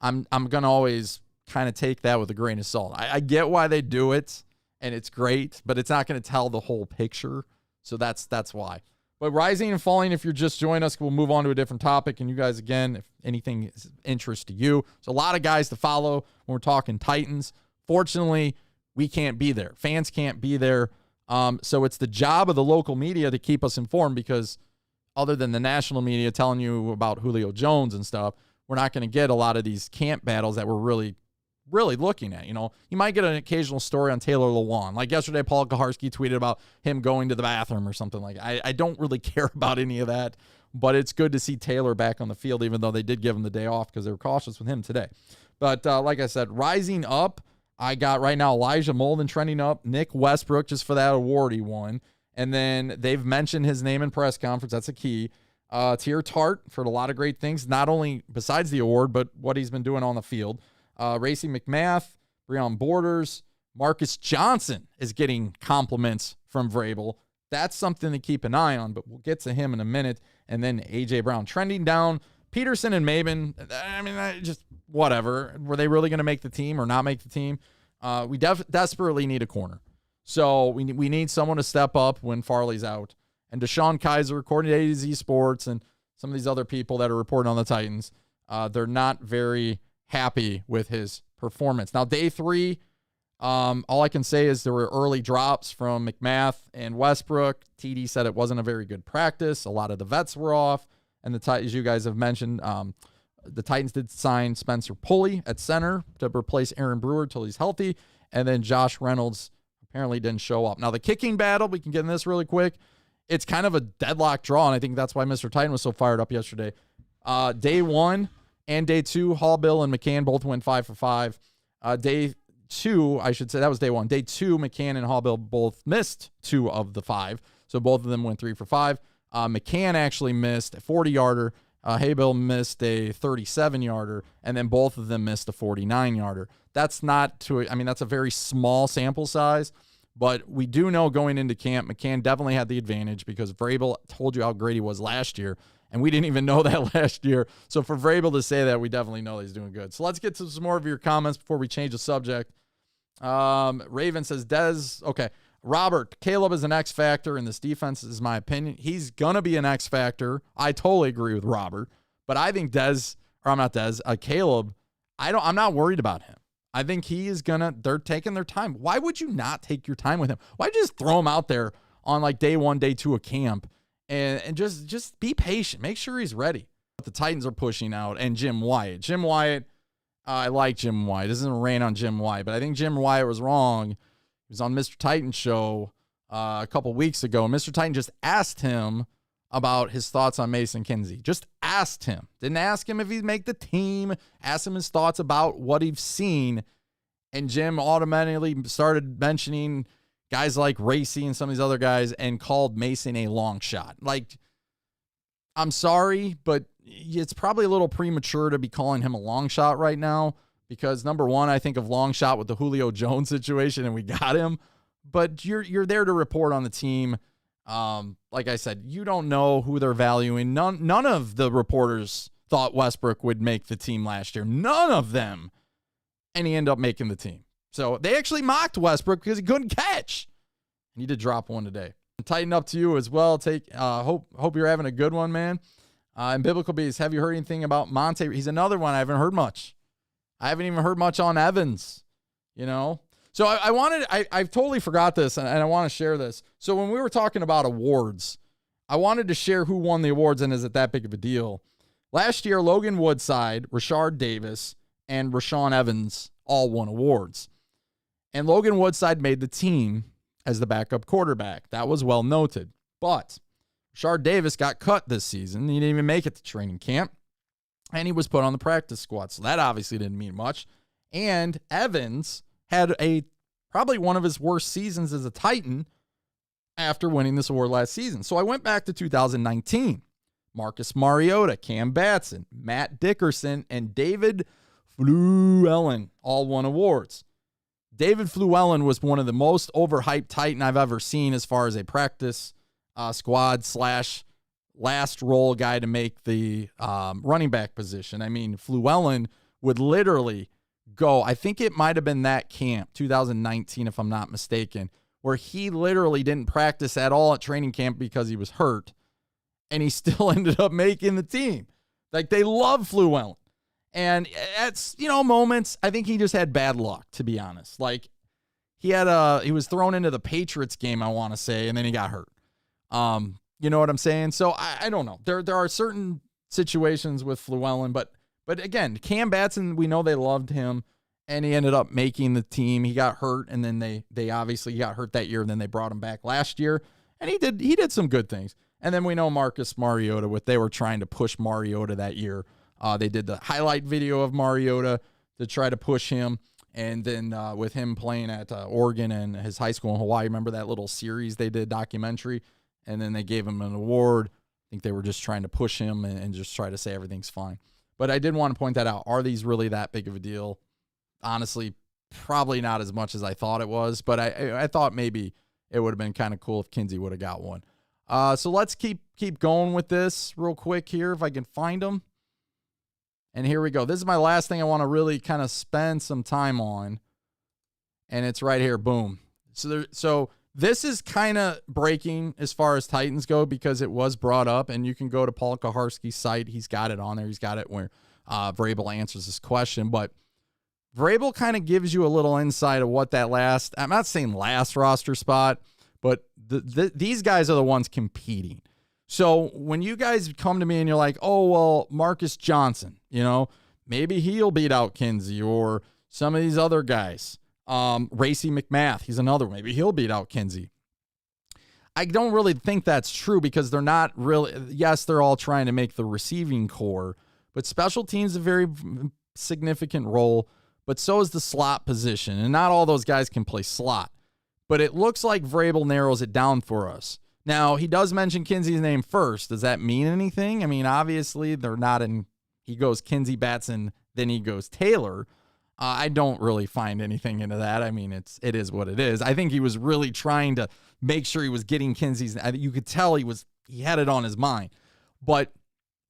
A: I'm going to always kind of take that with a grain of salt. I get why they do it, and it's great, but it's not going to tell the whole picture. So that's why. But rising and falling, if you're just joining us, we'll move on to a different topic. And you guys, again, if anything is of interest to you, so a lot of guys to follow when we're talking Titans. Fortunately, we can't be there. Fans can't be there. So it's the job of the local media to keep us informed, because other than the national media telling you about Julio Jones and stuff, we're not going to get a lot of these camp battles that we're really looking at. You know, you might get an occasional story on Taylor Lewan. Like yesterday, Paul Kaharski tweeted about him going to the bathroom or something like that. I don't really care about any of that, but it's good to see Taylor back on the field, even though they did give him the day off because they were cautious with him today. But like I said, rising up, I got right now Elijah Molden trending up, Nick Westbrook, just for that award he won. And then they've mentioned his name in press conference. That's a key. Tier Tart for a lot of great things, not only besides the award, but what he's been doing on the field. Racy McMath, Breon Borders, Marcus Johnson is getting compliments from Vrabel. That's something to keep an eye on, but we'll get to him in a minute. And then A.J. Brown trending down. Peterson and Maben, I mean, just whatever. Were they really going to make the team or not make the team? We desperately need a corner. So we need someone to step up when Farley's out. And Deshawn Kaiser, according to AZ Sports and some of these other people that are reporting on the Titans, they're not very happy with his performance. Now, day 3, all I can say is there were early drops from McMath and Westbrook. TD said it wasn't a very good practice. A lot of the vets were off. And the Titans, as you guys have mentioned, the Titans did sign Spencer Pulley at center to replace Aaron Brewer until he's healthy. And then Josh Reynolds apparently didn't show up. Now, the kicking battle, we can get in this really quick. It's kind of a deadlock draw, and I think that's why Mr. Titan was so fired up yesterday. Day 1 and day 2, Hallbill and McCann both went 5 for 5. Day 2, I should say, that was day 1. Day 2, McCann and Hallbill both missed 2 of the 5, so both of them went 3 for 5. McCann actually missed a 40-yarder. Haybill missed a 37-yarder, and then both of them missed a 49-yarder. That's that's a very small sample size, but we do know going into camp, McCann definitely had the advantage because Vrabel told you how great he was last year, and we didn't even know that last year. So for Vrabel to say that, we definitely know he's doing good. So let's get to some more of your comments before we change the subject. Raven says, Dez, okay. Robert, Caleb is an X factor in this defense, is my opinion. He's going to be an X factor. I totally agree with Robert. But I think Caleb, I'm not worried about him. I think they're taking their time. Why would you not take your time with him? Why just throw him out there on like day 1, day 2 of camp, and just be patient. Make sure he's ready. The Titans are pushing out, and Jim Wyatt. Jim Wyatt, I like Jim Wyatt. This isn't a rain on Jim Wyatt, but I think Jim Wyatt was wrong. He was on Mr. Titan show a couple weeks ago, and Mr. Titan just asked him about his thoughts on Mason Kinsey. Just asked him. Didn't ask him if he'd make the team. Asked him his thoughts about what he's seen. And Jim automatically started mentioning guys like Racy and some of these other guys and called Mason a long shot. Like, I'm sorry, but it's probably a little premature to be calling him a long shot right now because, number one, I think of long shot with the Julio Jones situation, and we got him. But you're there to report on the team. Like I said, you don't know who they're valuing. None of the reporters thought Westbrook would make the team last year. None of them. And he ended up making the team. So they actually mocked Westbrook because he couldn't catch. He did drop one today. Tighten up to you as well. Hope you're having a good one, man. And Biblical Bees, have you heard anything about Monte? He's another one I haven't heard much. I haven't even heard much on Evans, you know? So I totally forgot this, and I want to share this. So when we were talking about awards, I wanted to share who won the awards, and is it that big of a deal? Last year, Logan Woodside, Rashard Davis, and Rashawn Evans all won awards. And Logan Woodside made the team as the backup quarterback. That was well noted. But Rashard Davis got cut this season. He didn't even make it to training camp. And he was put on the practice squad. So that obviously didn't mean much. And Evans had probably one of his worst seasons as a Titan after winning this award last season. So I went back to 2019. Marcus Mariota, Cam Batson, Matt Dickerson, and David Fluellen all won awards. David Fluellen was one of the most overhyped Titan I've ever seen as far as a practice squad / last role guy to make the running back position. I mean, Fluellen would literally go, I think it might have been that camp, 2019, if I'm not mistaken, where he literally didn't practice at all at training camp because he was hurt, and he still ended up making the team. Like, they love Fluellen. And at, moments, I think he just had bad luck, to be honest. Like, he was thrown into the Patriots game, I want to say, and then he got hurt. You know what I'm saying? So I don't know. There are certain situations with Fluellen, but again, Cam Batson, we know they loved him, and he ended up making the team. He got hurt, and then they obviously got hurt that year, and then they brought him back last year, and he did some good things. And then we know Marcus Mariota, they were trying to push Mariota that year. They did the highlight video of Mariota to try to push him. And then with him playing at Oregon and his high school in Hawaii, remember that little series they did, documentary? And then they gave him an award. I think they were just trying to push him and just try to say everything's fine. But I did want to point that out. Are these really that big of a deal? Honestly, probably not as much as I thought it was. But I thought maybe it would have been kind of cool if Kinsey would have got one. So let's keep going with this real quick here if I can find them. And here we go. This is my last thing I want to really kind of spend some time on. And it's right here. Boom. So this is kind of breaking as far as Titans go because it was brought up. And you can go to Paul Kaharski's site. He's got it on there. He's got it where Vrabel answers this question. But Vrabel kind of gives you a little insight of what that I'm not saying last roster spot, but these guys are the ones competing. So when you guys come to me and you're like, oh, well, Marcus Johnson, maybe he'll beat out Kinsey or some of these other guys. Racy McMath, he's another one. Maybe he'll beat out Kinsey. I don't really think that's true because they're not really, yes, they're all trying to make the receiving core, but special teams is a very significant role, but so is the slot position. And not all those guys can play slot. But it looks like Vrabel narrows it down for us. Now, he does mention Kinsey's name first. Does that mean anything? I mean, obviously, they're not in. He goes Kinsey, Batson, then he goes Taylor. I don't really find anything into that. I mean, it is what it is. I think he was really trying to make sure he was getting Kinsey's. You could tell he had it on his mind. But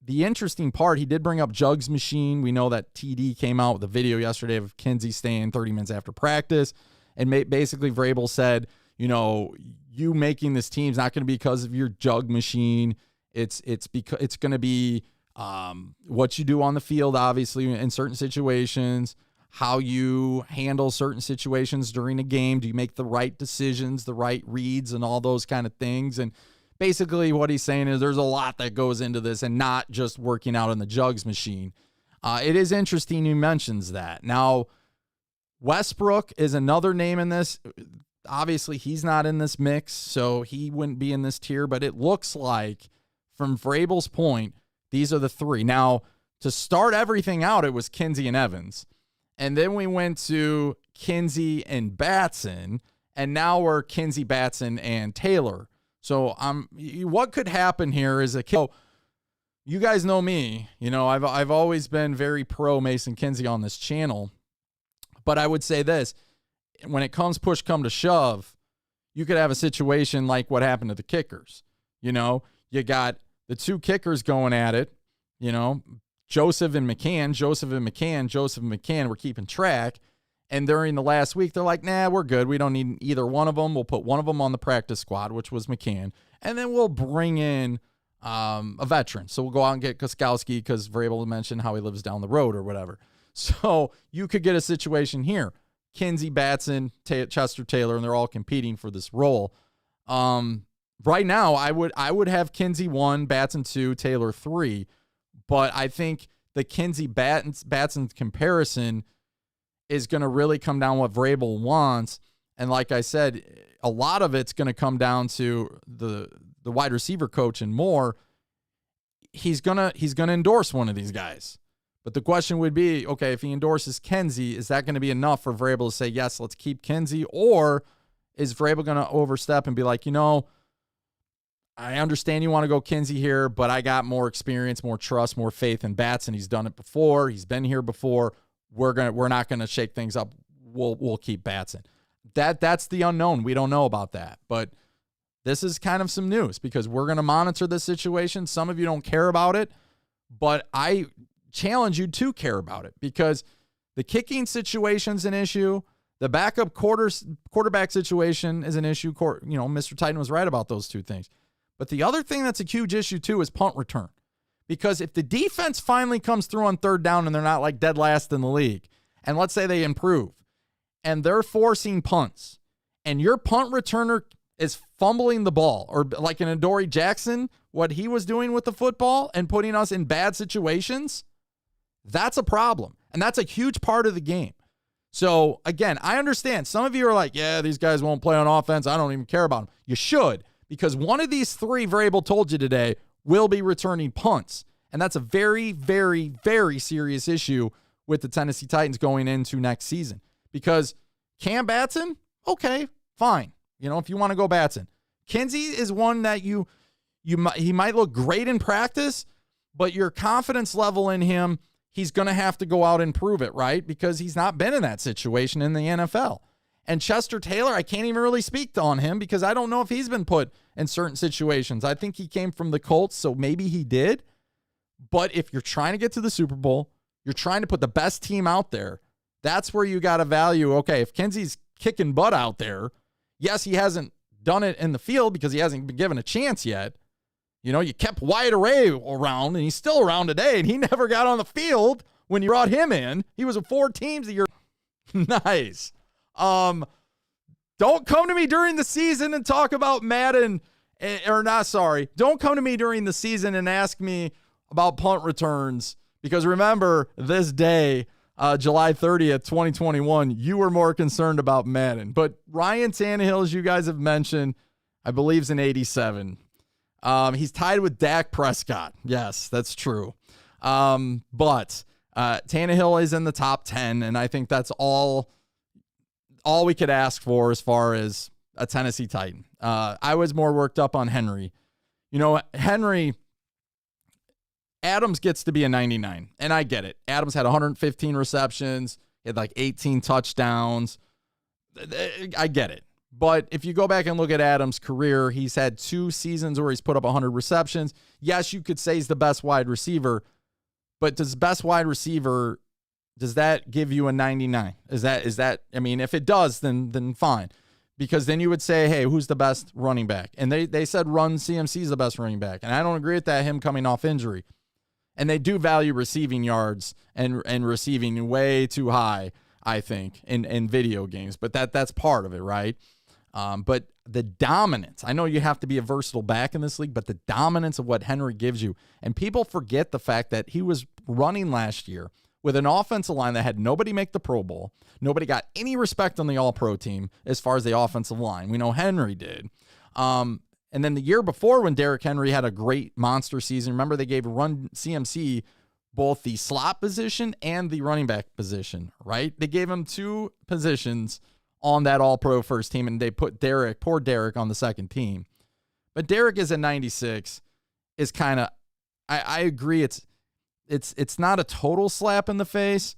A: the interesting part, he did bring up Jugs Machine. We know that TD came out with a video yesterday of Kinsey staying 30 minutes after practice. And basically, Vrabel said, you making this team is not going to be because of your jug machine. It's because it's going to be what you do on the field, obviously, in certain situations, how you handle certain situations during a game. Do you make the right decisions, the right reads, and all those kind of things? And basically what he's saying is there's a lot that goes into this and not just working out in the jugs machine. It is interesting he mentions that. Now, Westbrook is another name in this. Obviously, he's not in this mix, so he wouldn't be in this tier, but it looks like, from Vrabel's point, these are the three. Now, to start everything out, it was Kinsey and Evans. And then we went to Kinsey and Batson, and now we're Kinsey, Batson, and Taylor. So what could happen here is you guys know me. I've always been very pro Mason Kinsey on this channel. But I would say this, when it comes push come to shove, you could have a situation like what happened to the kickers. You got the two kickers going at it, Joseph and McCann, we're keeping track. And during the last week, they're like, nah, we're good. We don't need either one of them. We'll put one of them on the practice squad, which was McCann. And then we'll bring in a veteran. So we'll go out and get Koskowski because Vrabel mentioned how he lives down the road or whatever. So you could get a situation here. Kinsey, Batson, Chester Taylor, and they're all competing for this role. Right now, I would have Kinsey 1, Batson 2, Taylor 3. But I think the Kinsey-Batson comparison is going to really come down what Vrabel wants. And like I said, a lot of it's going to come down to the wide receiver coach and more. He's gonna endorse one of these guys. But the question would be, okay, if he endorses Kinsey, is that going to be enough for Vrabel to say, yes, let's keep Kinsey? Or is Vrabel going to overstep and be like, I understand you want to go Kinsey here, but I got more experience, more trust, more faith in Batson. He's done it before. He's been here before. We're not going to shake things up. We'll keep Batson. That's the unknown. We don't know about that. But this is kind of some news because we're going to monitor this situation. Some of you don't care about it, but I challenge you to care about it because the kicking situation's an issue. The backup quarterback situation is an issue. Mr. Titan was right about those two things. But the other thing that's a huge issue too is punt return. Because if the defense finally comes through on third down and they're not like dead last in the league, and let's say they improve, and they're forcing punts, and your punt returner is fumbling the ball, or like an Adoree Jackson, what he was doing with the football and putting us in bad situations, that's a problem. And that's a huge part of the game. So, again, I understand. Some of you are like, yeah, these guys won't play on offense. I don't even care about them. You should, because one of these three Vrabel told you today will be returning punts. And that's a very, very, very serious issue with the Tennessee Titans going into next season. Because Cam Batson, okay, fine. If you want to go Batson. Kinsey is one that he might look great in practice, but your confidence level in him, he's going to have to go out and prove it, right? Because he's not been in that situation in the NFL. And Chester Taylor, I can't even really speak on him because I don't know if he's been put in certain situations. I think he came from the Colts, so maybe he did. But if you're trying to get to the Super Bowl, you're trying to put the best team out there, that's where you got to value, okay, if Kinsey's kicking butt out there, yes, he hasn't done it in the field because he hasn't been given a chance yet. You kept Wyatt Array around, and he's still around today, and he never got on the field when you brought him in. He was with 4 teams a year. Nice. Don't come to me during the season and talk about Maben, don't come to me during the season and ask me about punt returns, because remember, this day, July 30th, 2021, you were more concerned about Maben. But Ryan Tannehill, as you guys have mentioned, I believe is an 87. He's tied with Dak Prescott. Yes, that's true. But Tannehill is in the top 10, and I think that's all we could ask for as far as a Tennessee Titan. I was more worked up on Henry. Henry, Adams gets to be a 99, and I get it. Adams had 115 receptions. He had like 18 touchdowns. I get it. But if you go back and look at Adams' career, he's had 2 seasons where he's put up 100 receptions. Yes, you could say he's the best wide receiver, but does that give you a 99? Is that, I mean, if it does, then fine. Because then you would say, hey, who's the best running back? And they said CMC is the best running back. And I don't agree with that, him coming off injury. And they do value receiving yards and receiving way too high, I think, in video games. But that's part of it, right? But the dominance, I know you have to be a versatile back in this league, but the dominance of what Henry gives you, and people forget the fact that he was running last year with an offensive line that had nobody make the Pro Bowl. Nobody got any respect on the All-Pro team as far as the offensive line. We know Henry did. And then the year before, when Derrick Henry had a great monster season, remember they gave Run CMC both the slot position and the running back position, right? They gave him 2 positions on that All-Pro first team, and they put poor Derrick on the second team. But Derrick is at 96, is kind of, I agree, it's not a total slap in the face,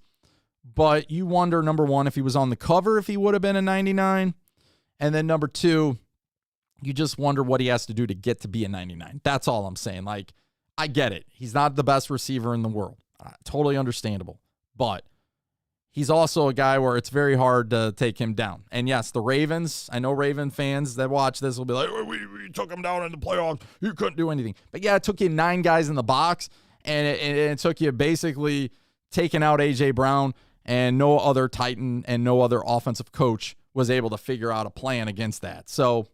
A: but you wonder, number one, if he was on the cover, if he would have been a 99. And then number 2, you just wonder what he has to do to get to be a 99. That's all I'm saying. Like, I get it. He's not the best receiver in the world. Totally understandable. But he's also a guy where it's very hard to take him down. And yes, the Ravens, I know Raven fans that watch this will be like, we took him down in the playoffs. You couldn't do anything. But yeah, it took you 9 guys in the box, and it took you basically taking out A.J. Brown, and no other Titan and no other offensive coach was able to figure out a plan against that. So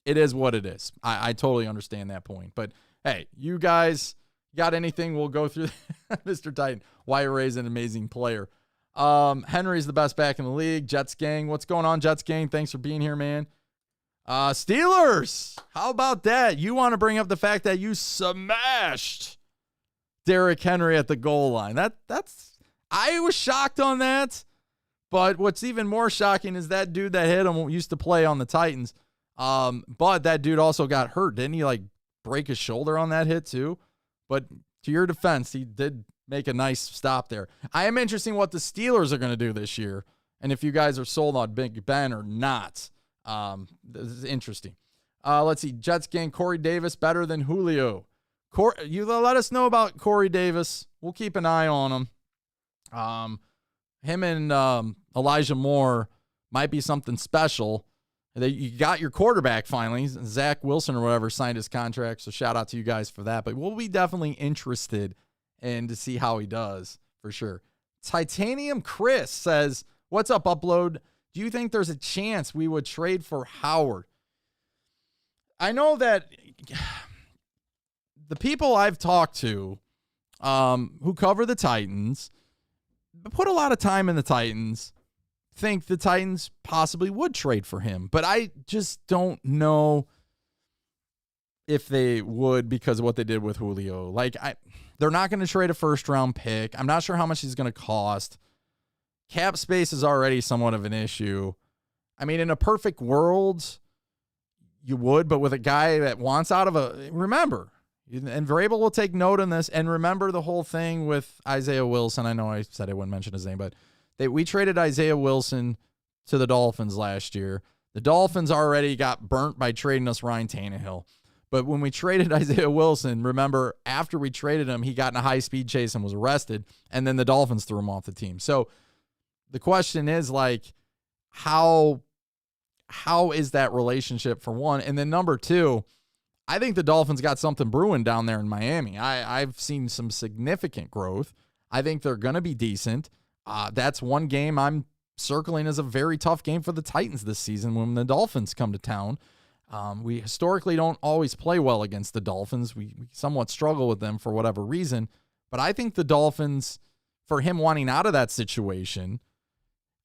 A: it is what it is. I totally understand that point. But hey, you guys got anything? We'll go through Mr. Titan. Wire Ray's an amazing player. Henry's the best back in the league. Jets gang. What's going on, Jets gang? Thanks for being here, man. Steelers. How about that? You want to bring up the fact that you smashed Derrick Henry at the goal line. That's I was shocked on that. But what's even more shocking is that dude that hit him used to play on the Titans. But that dude also got hurt. Didn't he like break his shoulder on that hit too? But to your defense, he did make a nice stop there. I am interested in what the Steelers are going to do this year, and if you guys are sold on Big Ben or not. This is interesting. Let's see. Jets gang, Corey Davis better than Julio. You let us know about Corey Davis. We'll keep an eye on him. Him and Elijah Moore might be something special. You got your quarterback finally. Zach Wilson or whatever signed his contract, so shout out to you guys for that. But we'll be definitely interested in to see how he does for sure. Titanium Chris says, what's up, Upload? Do you think there's a chance we would trade for Howard? I know that the people I've talked to who cover the Titans, put a lot of time in the Titans, think the Titans possibly would trade for him. But I just don't know if they would because of what they did with Julio. They're not going to trade a first-round pick. I'm not sure how much he's going to cost. Cap space is already somewhat of an issue. I mean, in a perfect world, you would, but with a guy that wants out of remember, and Vrabel will take note on this, and remember the whole thing with Isaiah Wilson. I know I said I wouldn't mention his name, but we traded Isaiah Wilson to the Dolphins last year. The Dolphins already got burnt by trading us Ryan Tannehill. But when we traded Isaiah Wilson, remember, after we traded him, he got in a high-speed chase and was arrested, and then the Dolphins threw him off the team. So the question is, how is that relationship, for one? And then number 2, I think the Dolphins got something brewing down there in Miami. I've seen some significant growth. I think they're going to be decent. That's one game I'm circling as a very tough game for the Titans this season when the Dolphins come to town. We historically don't always play well against the Dolphins. We somewhat struggle with them for whatever reason. But I think the Dolphins, for him wanting out of that situation,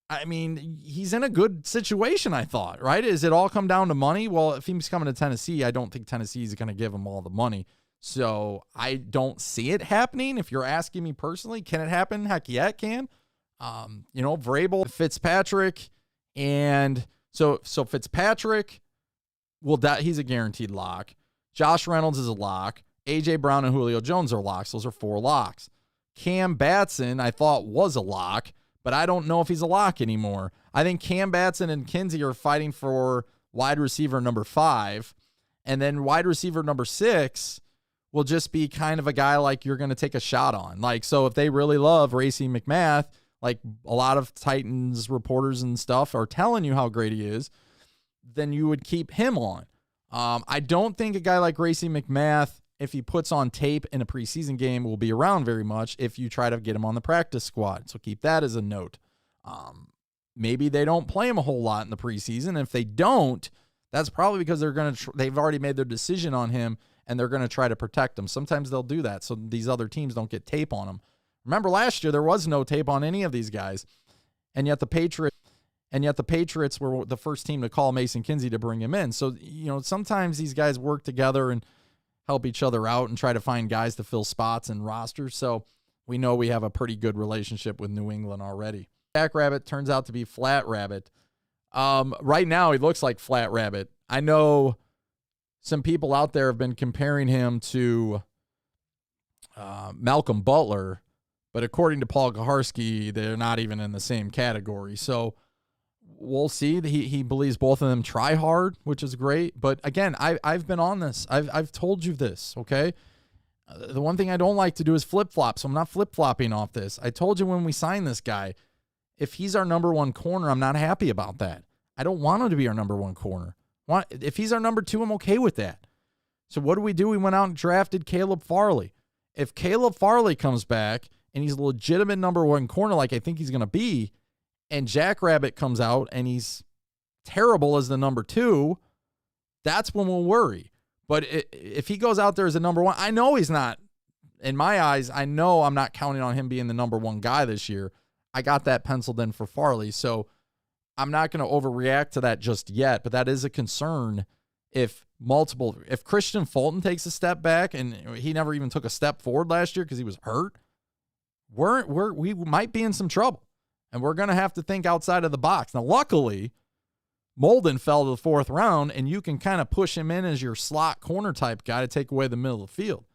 A: I mean, he's in a good situation, I thought, right? Does it all come down to money? Well, if he's coming to Tennessee, I don't think Tennessee is going to give him all the money. So I don't see it happening. If you're asking me personally, can it happen? Heck yeah, it can. Vrabel, Fitzpatrick, and so Fitzpatrick, he's a guaranteed lock. Josh Reynolds is a lock. A.J. Brown and Julio Jones are locks. Those are 4 locks. Cam Batson, I thought, was a lock, but I don't know if he's a lock anymore. I think Cam Batson and Kinsey are fighting for wide receiver number 5, and then wide receiver number 6 will just be kind of a guy like you're going to take a shot on. So if they really love Racey McMath, like a lot of Titans reporters and stuff are telling you how great he is, then you would keep him on. I don't think a guy like Racey McMath if he puts on tape in a preseason game, will be around very much if you try to get him on the practice squad. So keep that as a note. Maybe they don't play him a whole lot in the preseason. If they don't, that's probably because they've already made their decision on him and they're going to try to protect him. Sometimes they'll do that so these other teams don't get tape on him. Remember last year there was no tape on any of these guys, and yet the Patriots were the first team to call Mason Kinsey to bring him in. So, sometimes these guys work together and help each other out and try to find guys to fill spots in rosters. So we know we have a pretty good relationship with New England already. Jackrabbit turns out to be Flat Rabbit. Right now he looks like Flat Rabbit. I know some people out there have been comparing him to Malcolm Butler, but according to Paul Kaharski, they're not even in the same category. So we'll see. He believes both of them try hard, which is great. But again, I've been on this. I've told you this, okay? The one thing I don't like to do is flip-flop, so I'm not flip-flopping off this. I told you when we signed this guy, if he's our number one corner, I'm not happy about that. I don't want him to be our number one corner. If he's our number two, I'm okay with that. So what do? We went out and drafted Caleb Farley. If Caleb Farley comes back and he's a legitimate number one corner like I think he's going to be, and Jackrabbit comes out and he's terrible as the number two, that's when we'll worry. But if he goes out there as a number one, I know he's not, in my eyes, I know I'm not counting on him being the number one guy this year. I got that penciled in for Farley, so I'm not going to overreact to that just yet, but that is a concern if Christian Fulton takes a step back, and he never even took a step forward last year because he was hurt, we might be in some trouble, and we're going to have to think outside of the box. Now, luckily, Molden fell to the fourth round, and you can kind of push him in as your slot corner type guy to take away the middle of the field.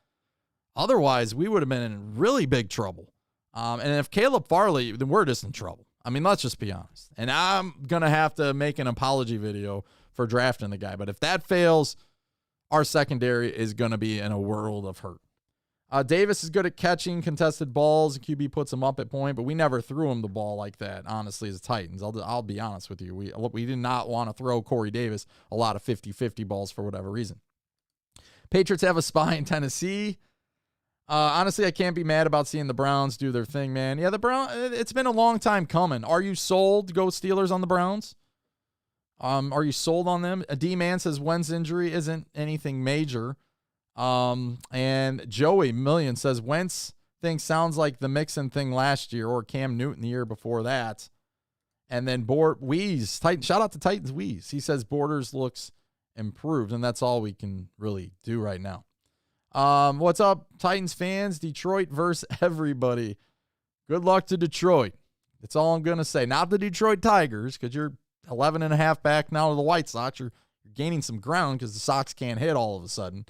A: Otherwise, we would have been in really big trouble. And if Caleb Farley, then we're just in trouble. I mean, let's just be honest. And I'm going to have to make an apology video for drafting the guy. But if that fails, our secondary is going to be in a world of hurt. Davis is good at catching contested balls. QB puts him up at point, but we never threw him the ball like that, honestly, as Titans. I'll be honest with you. We did not want to throw Corey Davis a lot of 50-50 balls for whatever reason. Patriots have a spy in Tennessee. Honestly, I can't be mad about seeing the Browns do their thing, man. Yeah, it's been a long time coming. Are you sold? Go Steelers on the Browns. Are you sold on them? A D-Man says Wentz injury isn't anything major. And Joey Million says Wentz thing sounds like the Mixon thing last year or Cam Newton the year before that. And then shout out to Titans Wheeze. He says Borders looks improved, and that's all we can really do right now. What's up, Titans fans? Detroit versus everybody. Good luck to Detroit. That's all I'm going to say. Not the Detroit Tigers, because you're 11.5 back now to the White Sox. You're gaining some ground because the Sox can't hit all of a sudden.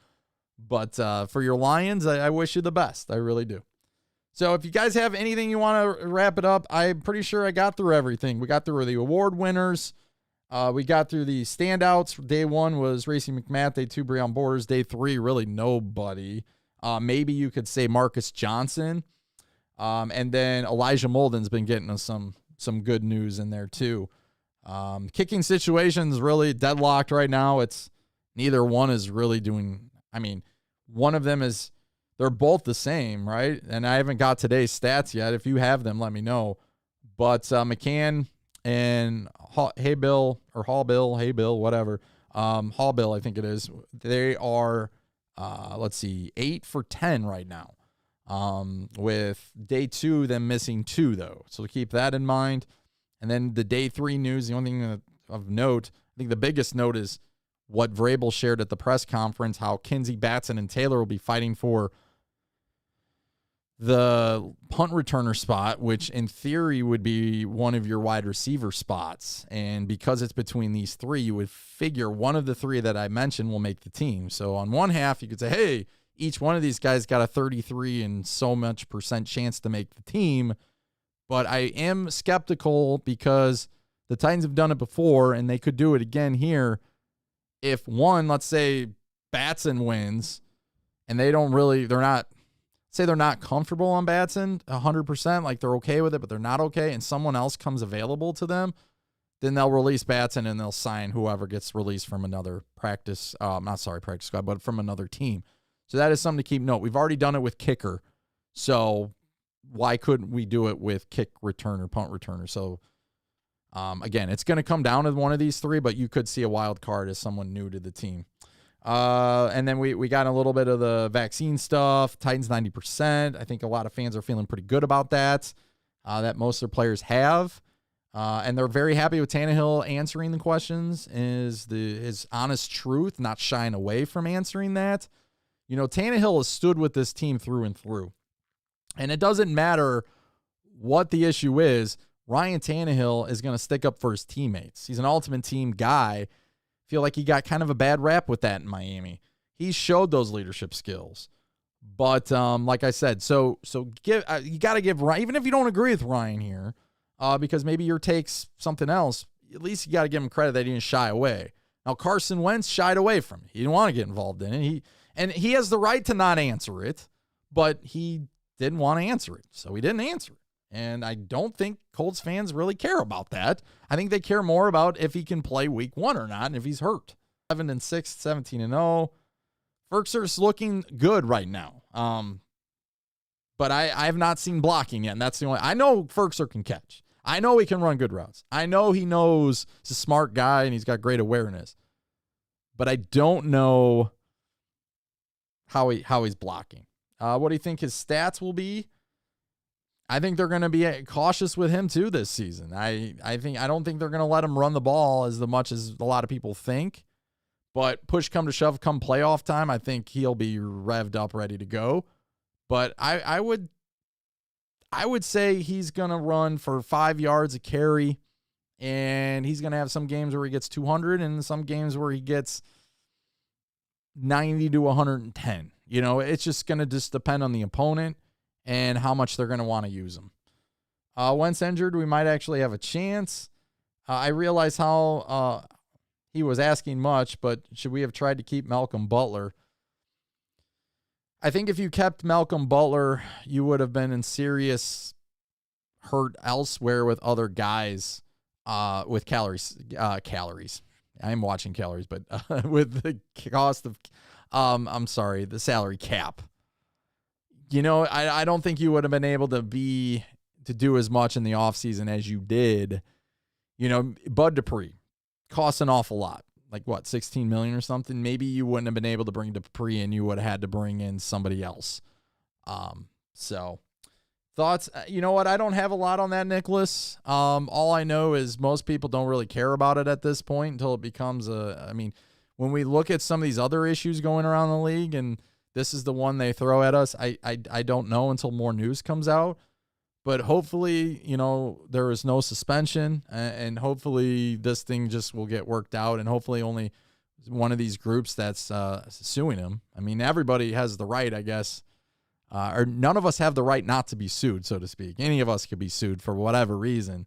A: But for your Lions, I wish you the best. I really do. So if you guys have anything you want to wrap it up, I'm pretty sure I got through everything. We got through the award winners. We got through the standouts. Day 1 was Racey McMath. Day 2, Breon Borders. Day 3, really nobody. Maybe you could say Marcus Johnson. And then Elijah Molden's been getting us some good news in there too. Kicking situations really deadlocked right now. It's neither one is really doing. I mean, one of them is. They're both the same, right? And I haven't got today's stats yet. If you have them, let me know. But McCann and Haybill, whatever. Hallbill, I think it is. They are, 8 for 10 right now. With day 2, them missing 2, though. So keep that in mind. And then the day 3 news, the only thing of note, I think the biggest note is what Vrabel shared at the press conference, how Kinsey, Batson, and Taylor will be fighting for the punt returner spot, which in theory would be one of your wide receiver spots. And because it's between these 3, you would figure one of the 3 that I mentioned will make the team. So on one half, you could say, hey, each one of these guys got a 33 and so much % chance to make the team. But I am skeptical because the Titans have done it before and they could do it again here. If one, let's say Batson wins and they're not comfortable on Batson 100%, like they're okay with it, but they're not okay, and someone else comes available to them, then they'll release Batson and they'll sign whoever gets released from another practice squad, but from another team. So that is something to keep note. We've already done it with kicker. So why couldn't we do it with kick returner, punt returner? So again, it's going to come down to one of these three, but you could see a wild card as someone new to the team. And then we got a little bit of the vaccine stuff. Titans 90%. I think a lot of fans are feeling pretty good about that most of their players have. And they're very happy with Tannehill answering the questions, his honest truth, not shying away from answering that. You know, Tannehill has stood with this team through and through. And it doesn't matter what the issue is, Ryan Tannehill is going to stick up for his teammates. He's an ultimate team guy. Feel like he got kind of a bad rap with that in Miami. He showed those leadership skills. But like I said, so you got to give Ryan, even if you don't agree with Ryan here, because maybe your take's something else, at least you got to give him credit that he didn't shy away. Now, Carson Wentz shied away from it. He didn't want to get involved in it. He has the right to not answer it, but he didn't want to answer it, so he didn't answer it. And I don't think Colts fans really care about that. I think they care more about if he can play week 1 or not, and if he's hurt. 7-6, 17-0. Ferkser's looking good right now. But I have not seen blocking yet, and that's the only. I know Ferkser can catch. I know he can run good routes. I know he knows he's a smart guy and he's got great awareness. But I don't know how he's blocking. What do you think his stats will be? I think they're going to be cautious with him too this season. I don't think they're going to let him run the ball as much as a lot of people think. But push come to shove, come playoff time, I think he'll be revved up, ready to go. But I would say he's going to run for 5 yards a carry, and he's going to have some games where he gets 200 and some games where he gets 90 to 110. You know, it's just going to depend on the opponent and how much they're going to want to use him. Wentz injured, we might actually have a chance. I realize how he was asking much, but should we have tried to keep Malcolm Butler? I think if you kept Malcolm Butler, you would have been in serious hurt elsewhere with other guys with calories. I am watching calories, but with the cost of, the salary cap. You know, I don't think you would have been able to do as much in the offseason as you did. You know, Bud Dupree costs an awful lot. Like what, $16 million or something? Maybe you wouldn't have been able to bring Dupree in. You would have had to bring in somebody else. So thoughts, you know what? I don't have a lot on that, Nicholas. All I know is most people don't really care about it at this point until it becomes when we look at some of these other issues going around the league and this is the one they throw at us, I don't know until more news comes out. But hopefully, you know, there is no suspension, and hopefully this thing just will get worked out, and hopefully only one of these groups that's suing him. I mean, everybody has the right, I guess, or none of us have the right not to be sued, so to speak. Any of us could be sued for whatever reason.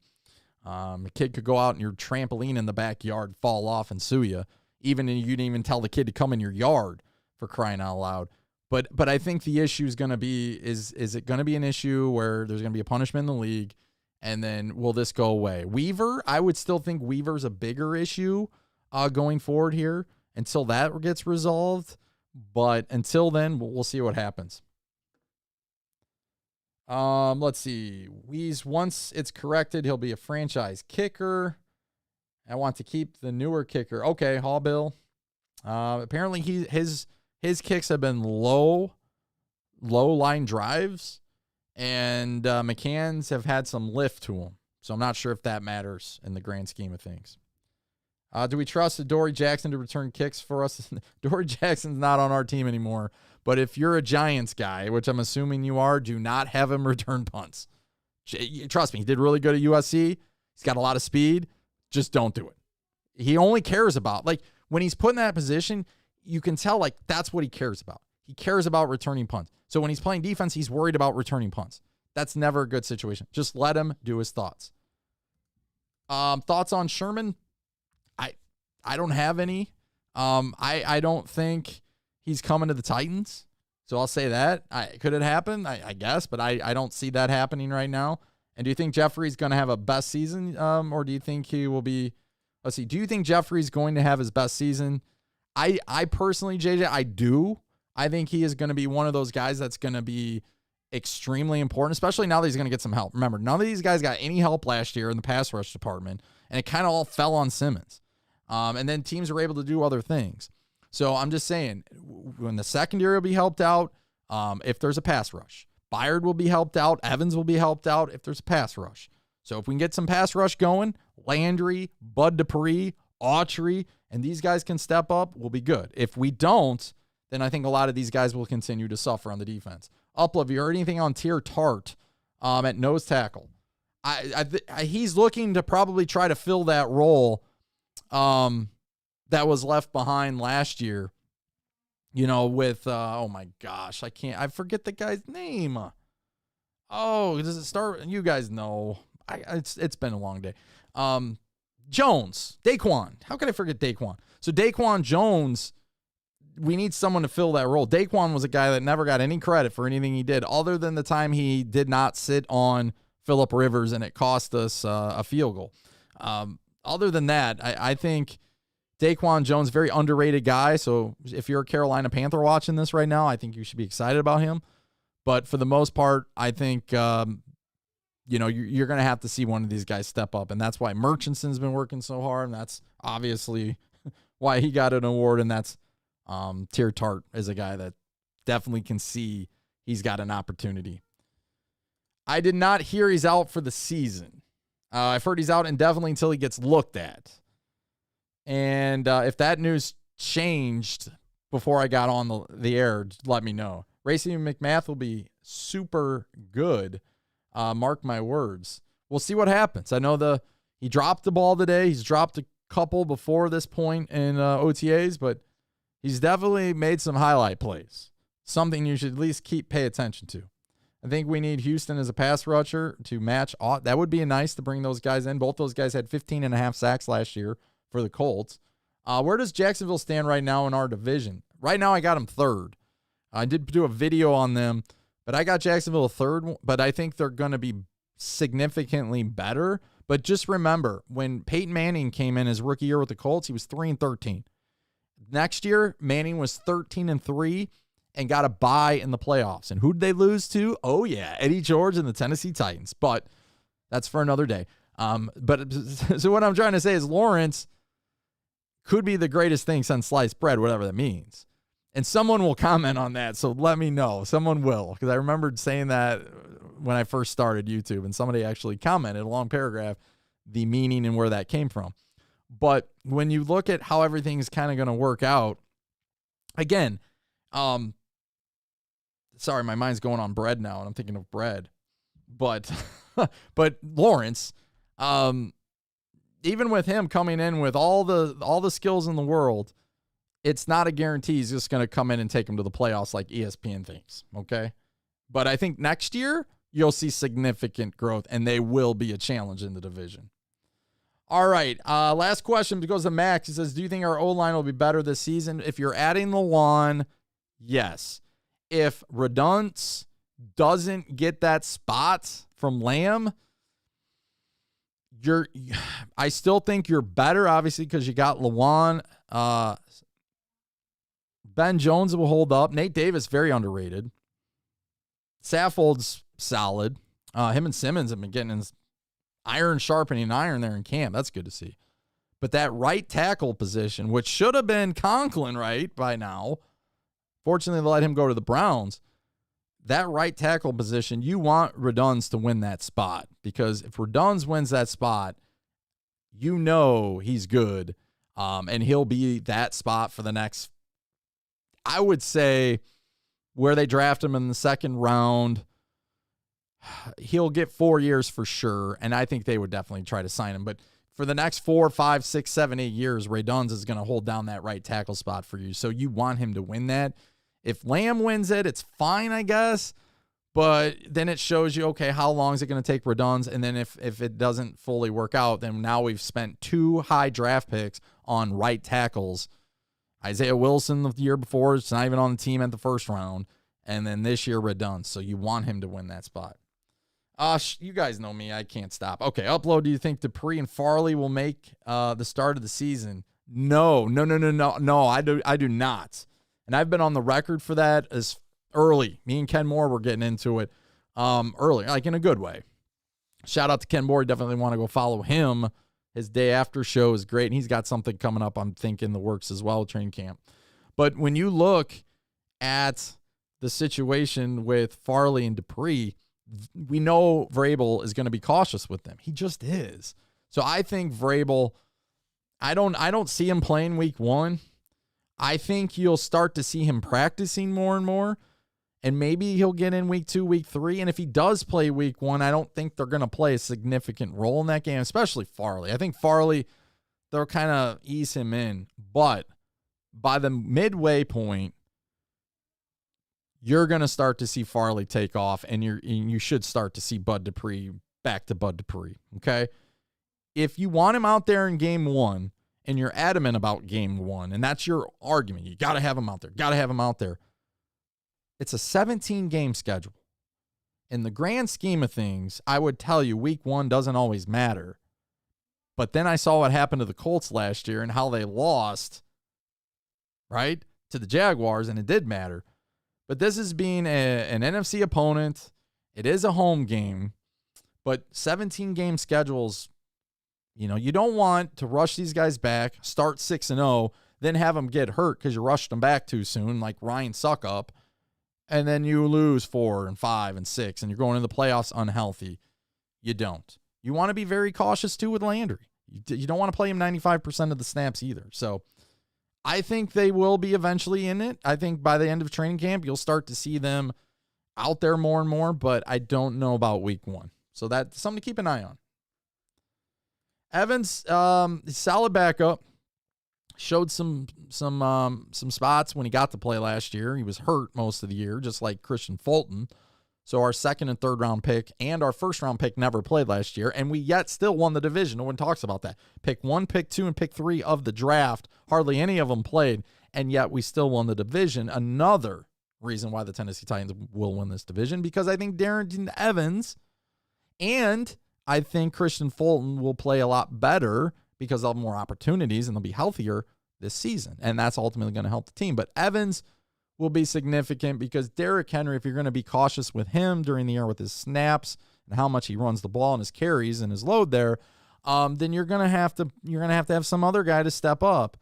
A: A kid could go out in your trampoline in the backyard, fall off, and sue you. Even if you didn't even tell the kid to come in your yard, for crying out loud. But I think the issue is going to be, is it going to be an issue where there's going to be a punishment in the league, and then will this go away? Weaver, I would still think Weaver's a bigger issue going forward here until that gets resolved. But until then, we'll see what happens. Let's see. Once it's corrected, he'll be a franchise kicker. I want to keep the newer kicker. Okay, Hallbill. Apparently his kicks have been low line drives, and McCann's have had some lift to them. So I'm not sure if that matters in the grand scheme of things. Do we trust Adoree Jackson to return kicks for us? Adoree Jackson's not on our team anymore, but if you're a Giants guy, which I'm assuming you are, do not have him return punts. Trust me, he did really good at USC. He's got a lot of speed. Just don't do it. He only cares about, like, when he's put in that position, you can tell, like, that's what he cares about. He cares about returning punts. So when he's playing defense, he's worried about returning punts. That's never a good situation. Just let him do his thoughts. Thoughts on Sherman? I don't have any. I don't think he's coming to the Titans. So I'll say that. Could it happen? I guess, but I don't see that happening right now. And do you think Jeffrey's going to have a best season? Or do you think he will be, do you think Jeffrey's going to have his best season? I personally, JJ, I do. I think he is going to be one of those guys that's going to be extremely important, especially now that he's going to get some help. Remember, none of these guys got any help last year in the pass rush department, and it kind of all fell on Simmons. And then teams were able to do other things. So I'm just saying, when the secondary will be helped out, if there's a pass rush. Byard will be helped out. Evans will be helped out if there's a pass rush. So if we can get some pass rush going, Landry, Bud Dupree, Autry, and these guys can step up, we'll be good. If we don't, then I think a lot of these guys will continue to suffer on the defense. Upload, have you heard anything on Tier Tart at nose tackle? He's looking to probably try to fill that role that was left behind last year. With, oh my gosh, I forget the guy's name. Oh, does it start? You guys know. It's been a long day. Jones, Daquan. How could I forget Daquan? So Daquan Jones, we need someone to fill that role. Daquan was a guy that never got any credit for anything he did other than the time he did not sit on Phillip Rivers and it cost us a field goal. Other than that, I think Daquan Jones, very underrated guy. So if you're a Carolina Panther watching this right now, I think you should be excited about him. But for the most part, I think, you're going to have to see one of these guys step up. And that's why Murchison's been working so hard. And that's obviously why he got an award. And that's Tier Tart is a guy that definitely can see he's got an opportunity. I did not hear he's out for the season. I've heard he's out indefinitely until he gets looked at. And if that news changed before I got on the air, let me know. Racing McMath will be super good. Mark my words. We'll see what happens. I know he dropped the ball today. He's dropped a couple before this point in OTAs, but he's definitely made some highlight plays. Something you should at least pay attention to. I think we need Houston as a pass rusher to match. That would be nice to bring those guys in. Both those guys had 15.5 sacks last year for the Colts. Where does Jacksonville stand right now in our division? Right now, I got them third. I did do a video on them, but I got Jacksonville third, but I think they're going to be significantly better. But just remember, when Peyton Manning came in his rookie year with the Colts, he was 3-13. Next year, Manning was 13-3 and got a bye in the playoffs. And who did they lose to? Oh, yeah, Eddie George and the Tennessee Titans. But that's for another day. So what I'm trying to say is Lawrence could be the greatest thing since sliced bread, whatever that means. And someone will comment on that, so let me know. Someone will, because I remembered saying that when I first started YouTube, and somebody actually commented a long paragraph, the meaning and where that came from. But when you look at how everything's kind of going to work out, again, sorry, my mind's going on bread now, and I'm thinking of bread. But but Lawrence, even with him coming in with all the skills in the world, it's not a guarantee he's just going to come in and take him to the playoffs like ESPN thinks, okay? But I think next year you'll see significant growth, and they will be a challenge in the division. All right, last question goes to Max. He says, do you think our O-line will be better this season? If you're adding Lawan, yes. If Redunce doesn't get that spot from Lamb, I still think you're better, obviously, because you got Lawan. Ben Jones will hold up. Nate Davis, very underrated. Saffold's solid. Him and Simmons have been getting in iron sharpening iron there in camp. That's good to see. But that right tackle position, which should have been Conklin right by now, fortunately they let him go to the Browns. That right tackle position, you want Redunz to win that spot, because if Redunz wins that spot, you know he's good, and he'll be that spot for the next, I would say, where they draft him in the second round, he'll get 4 years for sure, and I think they would definitely try to sign him. But for the next 4, 5, 6, 7, 8 years, Ray Dunz is going to hold down that right tackle spot for you, so you want him to win that. If Lamb wins it, it's fine, I guess, but then it shows you, okay, how long is it going to take Redunz? And then if it doesn't fully work out, then now we've spent 2 high draft picks on right tackles. Isaiah Wilson the year before, it's not even on the team at the first round, and then this year Redunz, so you want him to win that spot. You guys know me, I can't stop. Okay, Upload, do you think Dupree and Farley will make the start of the season? No, I do not. And I've been on the record for that as early. Me and Ken Moore were getting into it early, like in a good way. Shout out to Ken Moore. Definitely want to go follow him. His day after show is great, and he's got something coming up, I'm thinking, the works as well, training camp. But when you look at the situation with Farley and Dupree, we know Vrabel is going to be cautious with them. He just is. So I think Vrabel, I don't see him playing week 1. I think you'll start to see him practicing more and more, and maybe he'll get in week 2, week 3. And if he does play week 1, I don't think they're going to play a significant role in that game, especially Farley. I think Farley, they'll kind of ease him in. But by the midway point, you're going to start to see Farley take off, and you should start to see Bud Dupree back to Bud Dupree, okay? If you want him out there in game 1, and you're adamant about game 1, and that's your argument, you got to have him out there, it's a 17-game schedule. In the grand scheme of things, I would tell you week 1 doesn't always matter. But then I saw what happened to the Colts last year and how they lost, right, to the Jaguars, and it did matter. But this is being an NFC opponent. It is a home game, but 17-game schedules, you don't want to rush these guys back, start 6-0, then have them get hurt because you rushed them back too soon, like Ryan Suckup, and then you lose 4 and 5 and 6, and you're going into the playoffs unhealthy. You don't. You want to be very cautious, too, with Landry. You don't want to play him 95% of the snaps either. So I think they will be eventually in it. I think by the end of training camp, you'll start to see them out there more and more, but I don't know about week 1. So that's something to keep an eye on. Evans, solid backup. Showed some spots when he got to play last year. He was hurt most of the year, just like Christian Fulton. So our 2nd and 3rd round pick and our 1st round pick never played last year, and we yet still won the division. No one talks about that. Pick 1, pick 2, and pick 3 of the draft. Hardly any of them played, and yet we still won the division. Another reason why the Tennessee Titans will win this division, because I think Darrington Evans and I think Christian Fulton will play a lot better because they'll have more opportunities and they'll be healthier this season. And that's ultimately going to help the team. But Evans will be significant because Derrick Henry, if you're going to be cautious with him during the year with his snaps and how much he runs the ball and his carries and his load there, then you're going to have to have some other guy to step up.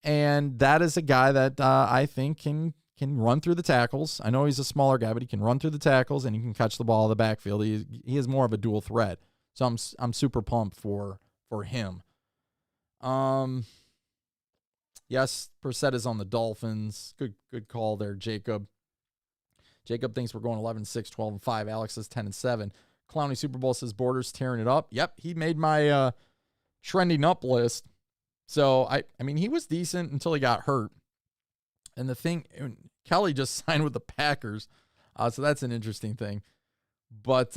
A: And that is a guy that I think can run through the tackles. I know he's a smaller guy, but he can run through the tackles and he can catch the ball in the backfield. He is more of a dual threat. So I'm super pumped for him. Yes, Brissett is on the Dolphins. Good call there, Jacob. Jacob thinks we're going 11-6, 12-5. Alex is 10-7. Clowney Super Bowl says Borders tearing it up. Yep, he made my trending up list. So, I mean, he was decent until he got hurt. And the thing, Kelly just signed with the Packers. So that's an interesting thing. But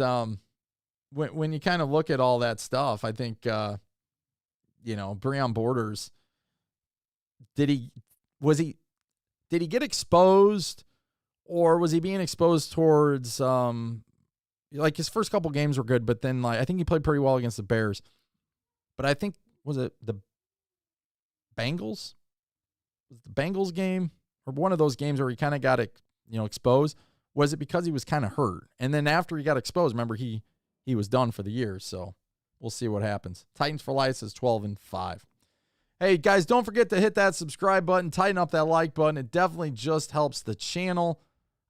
A: when you kind of look at all that stuff, I think, Breon Borders, did he get exposed, or was he being exposed towards, like his first couple games were good, but then I think he played pretty well against the Bears. But I think, was it the Bengals? Was it the Bengals game? Or one of those games where he kind of got exposed? Was it because he was kind of hurt? And then after he got exposed, remember, he was done for the year. So we'll see what happens. Titans for Life says 12-5. Hey, guys, don't forget to hit that subscribe button. Tighten up that like button. It definitely just helps the channel.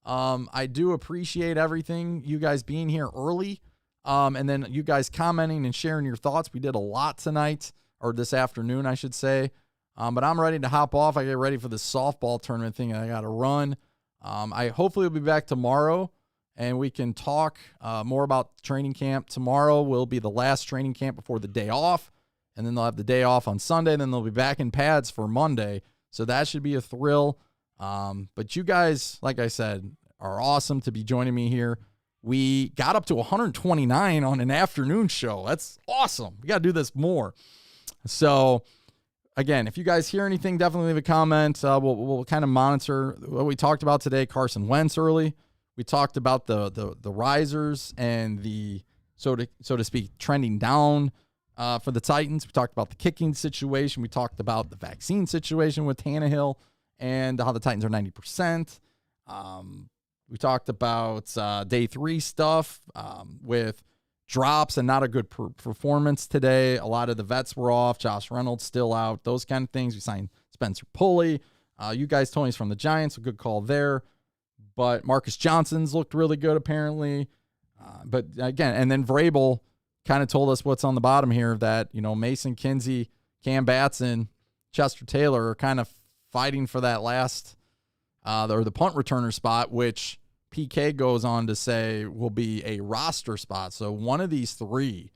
A: I do appreciate everything, you guys being here early. And then you guys commenting and sharing your thoughts. We did a lot tonight, or this afternoon, I should say. But I'm ready to hop off. I get ready for the softball tournament thing I got to run. I hopefully will be back tomorrow, and we can talk more about training camp. Tomorrow will be the last training camp before the day off, and then they'll have the day off on Sunday, and then they'll be back in pads for Monday. So that should be a thrill. But you guys, like I said, are awesome to be joining me here. We got up to 129 on an afternoon show. That's awesome. We got to do this more. So, again, if you guys hear anything, definitely leave a comment. We'll kind of monitor what we talked about today. Carson Wentz early. We talked about the risers and the, so to speak, trending down for the Titans. We talked about the kicking situation. We talked about the vaccine situation with Tannehill and how the Titans are 90%. We talked about day 3 stuff with drops and not a good performance today. A lot of the vets were off. Josh Reynolds still out. Those kind of things. We signed Spencer Pulley. You guys told me he's from the Giants. A good call there. But Marcus Johnson's looked really good apparently. But again, and then Vrabel kind of told us what's on the bottom here, that, Mason Kinsey, Cam Batson, Chester Taylor are kind of fighting for that last or the punt returner spot, which PK goes on to say will be a roster spot. So one of these 3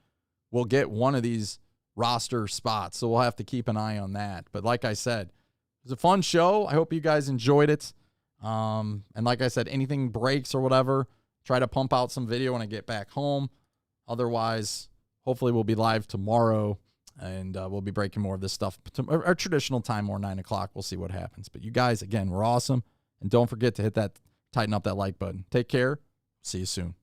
A: will get one of these roster spots. So we'll have to keep an eye on that. But like I said, it was a fun show. I hope you guys enjoyed it. And like I said, anything breaks or whatever, try to pump out some video when I get back home. Otherwise, hopefully we'll be live tomorrow, and we'll be breaking more of this stuff. Our traditional time, more 9 o'clock. We'll see what happens. But you guys, again, were awesome. And don't forget to hit that, tighten up that like button. Take care. See you soon.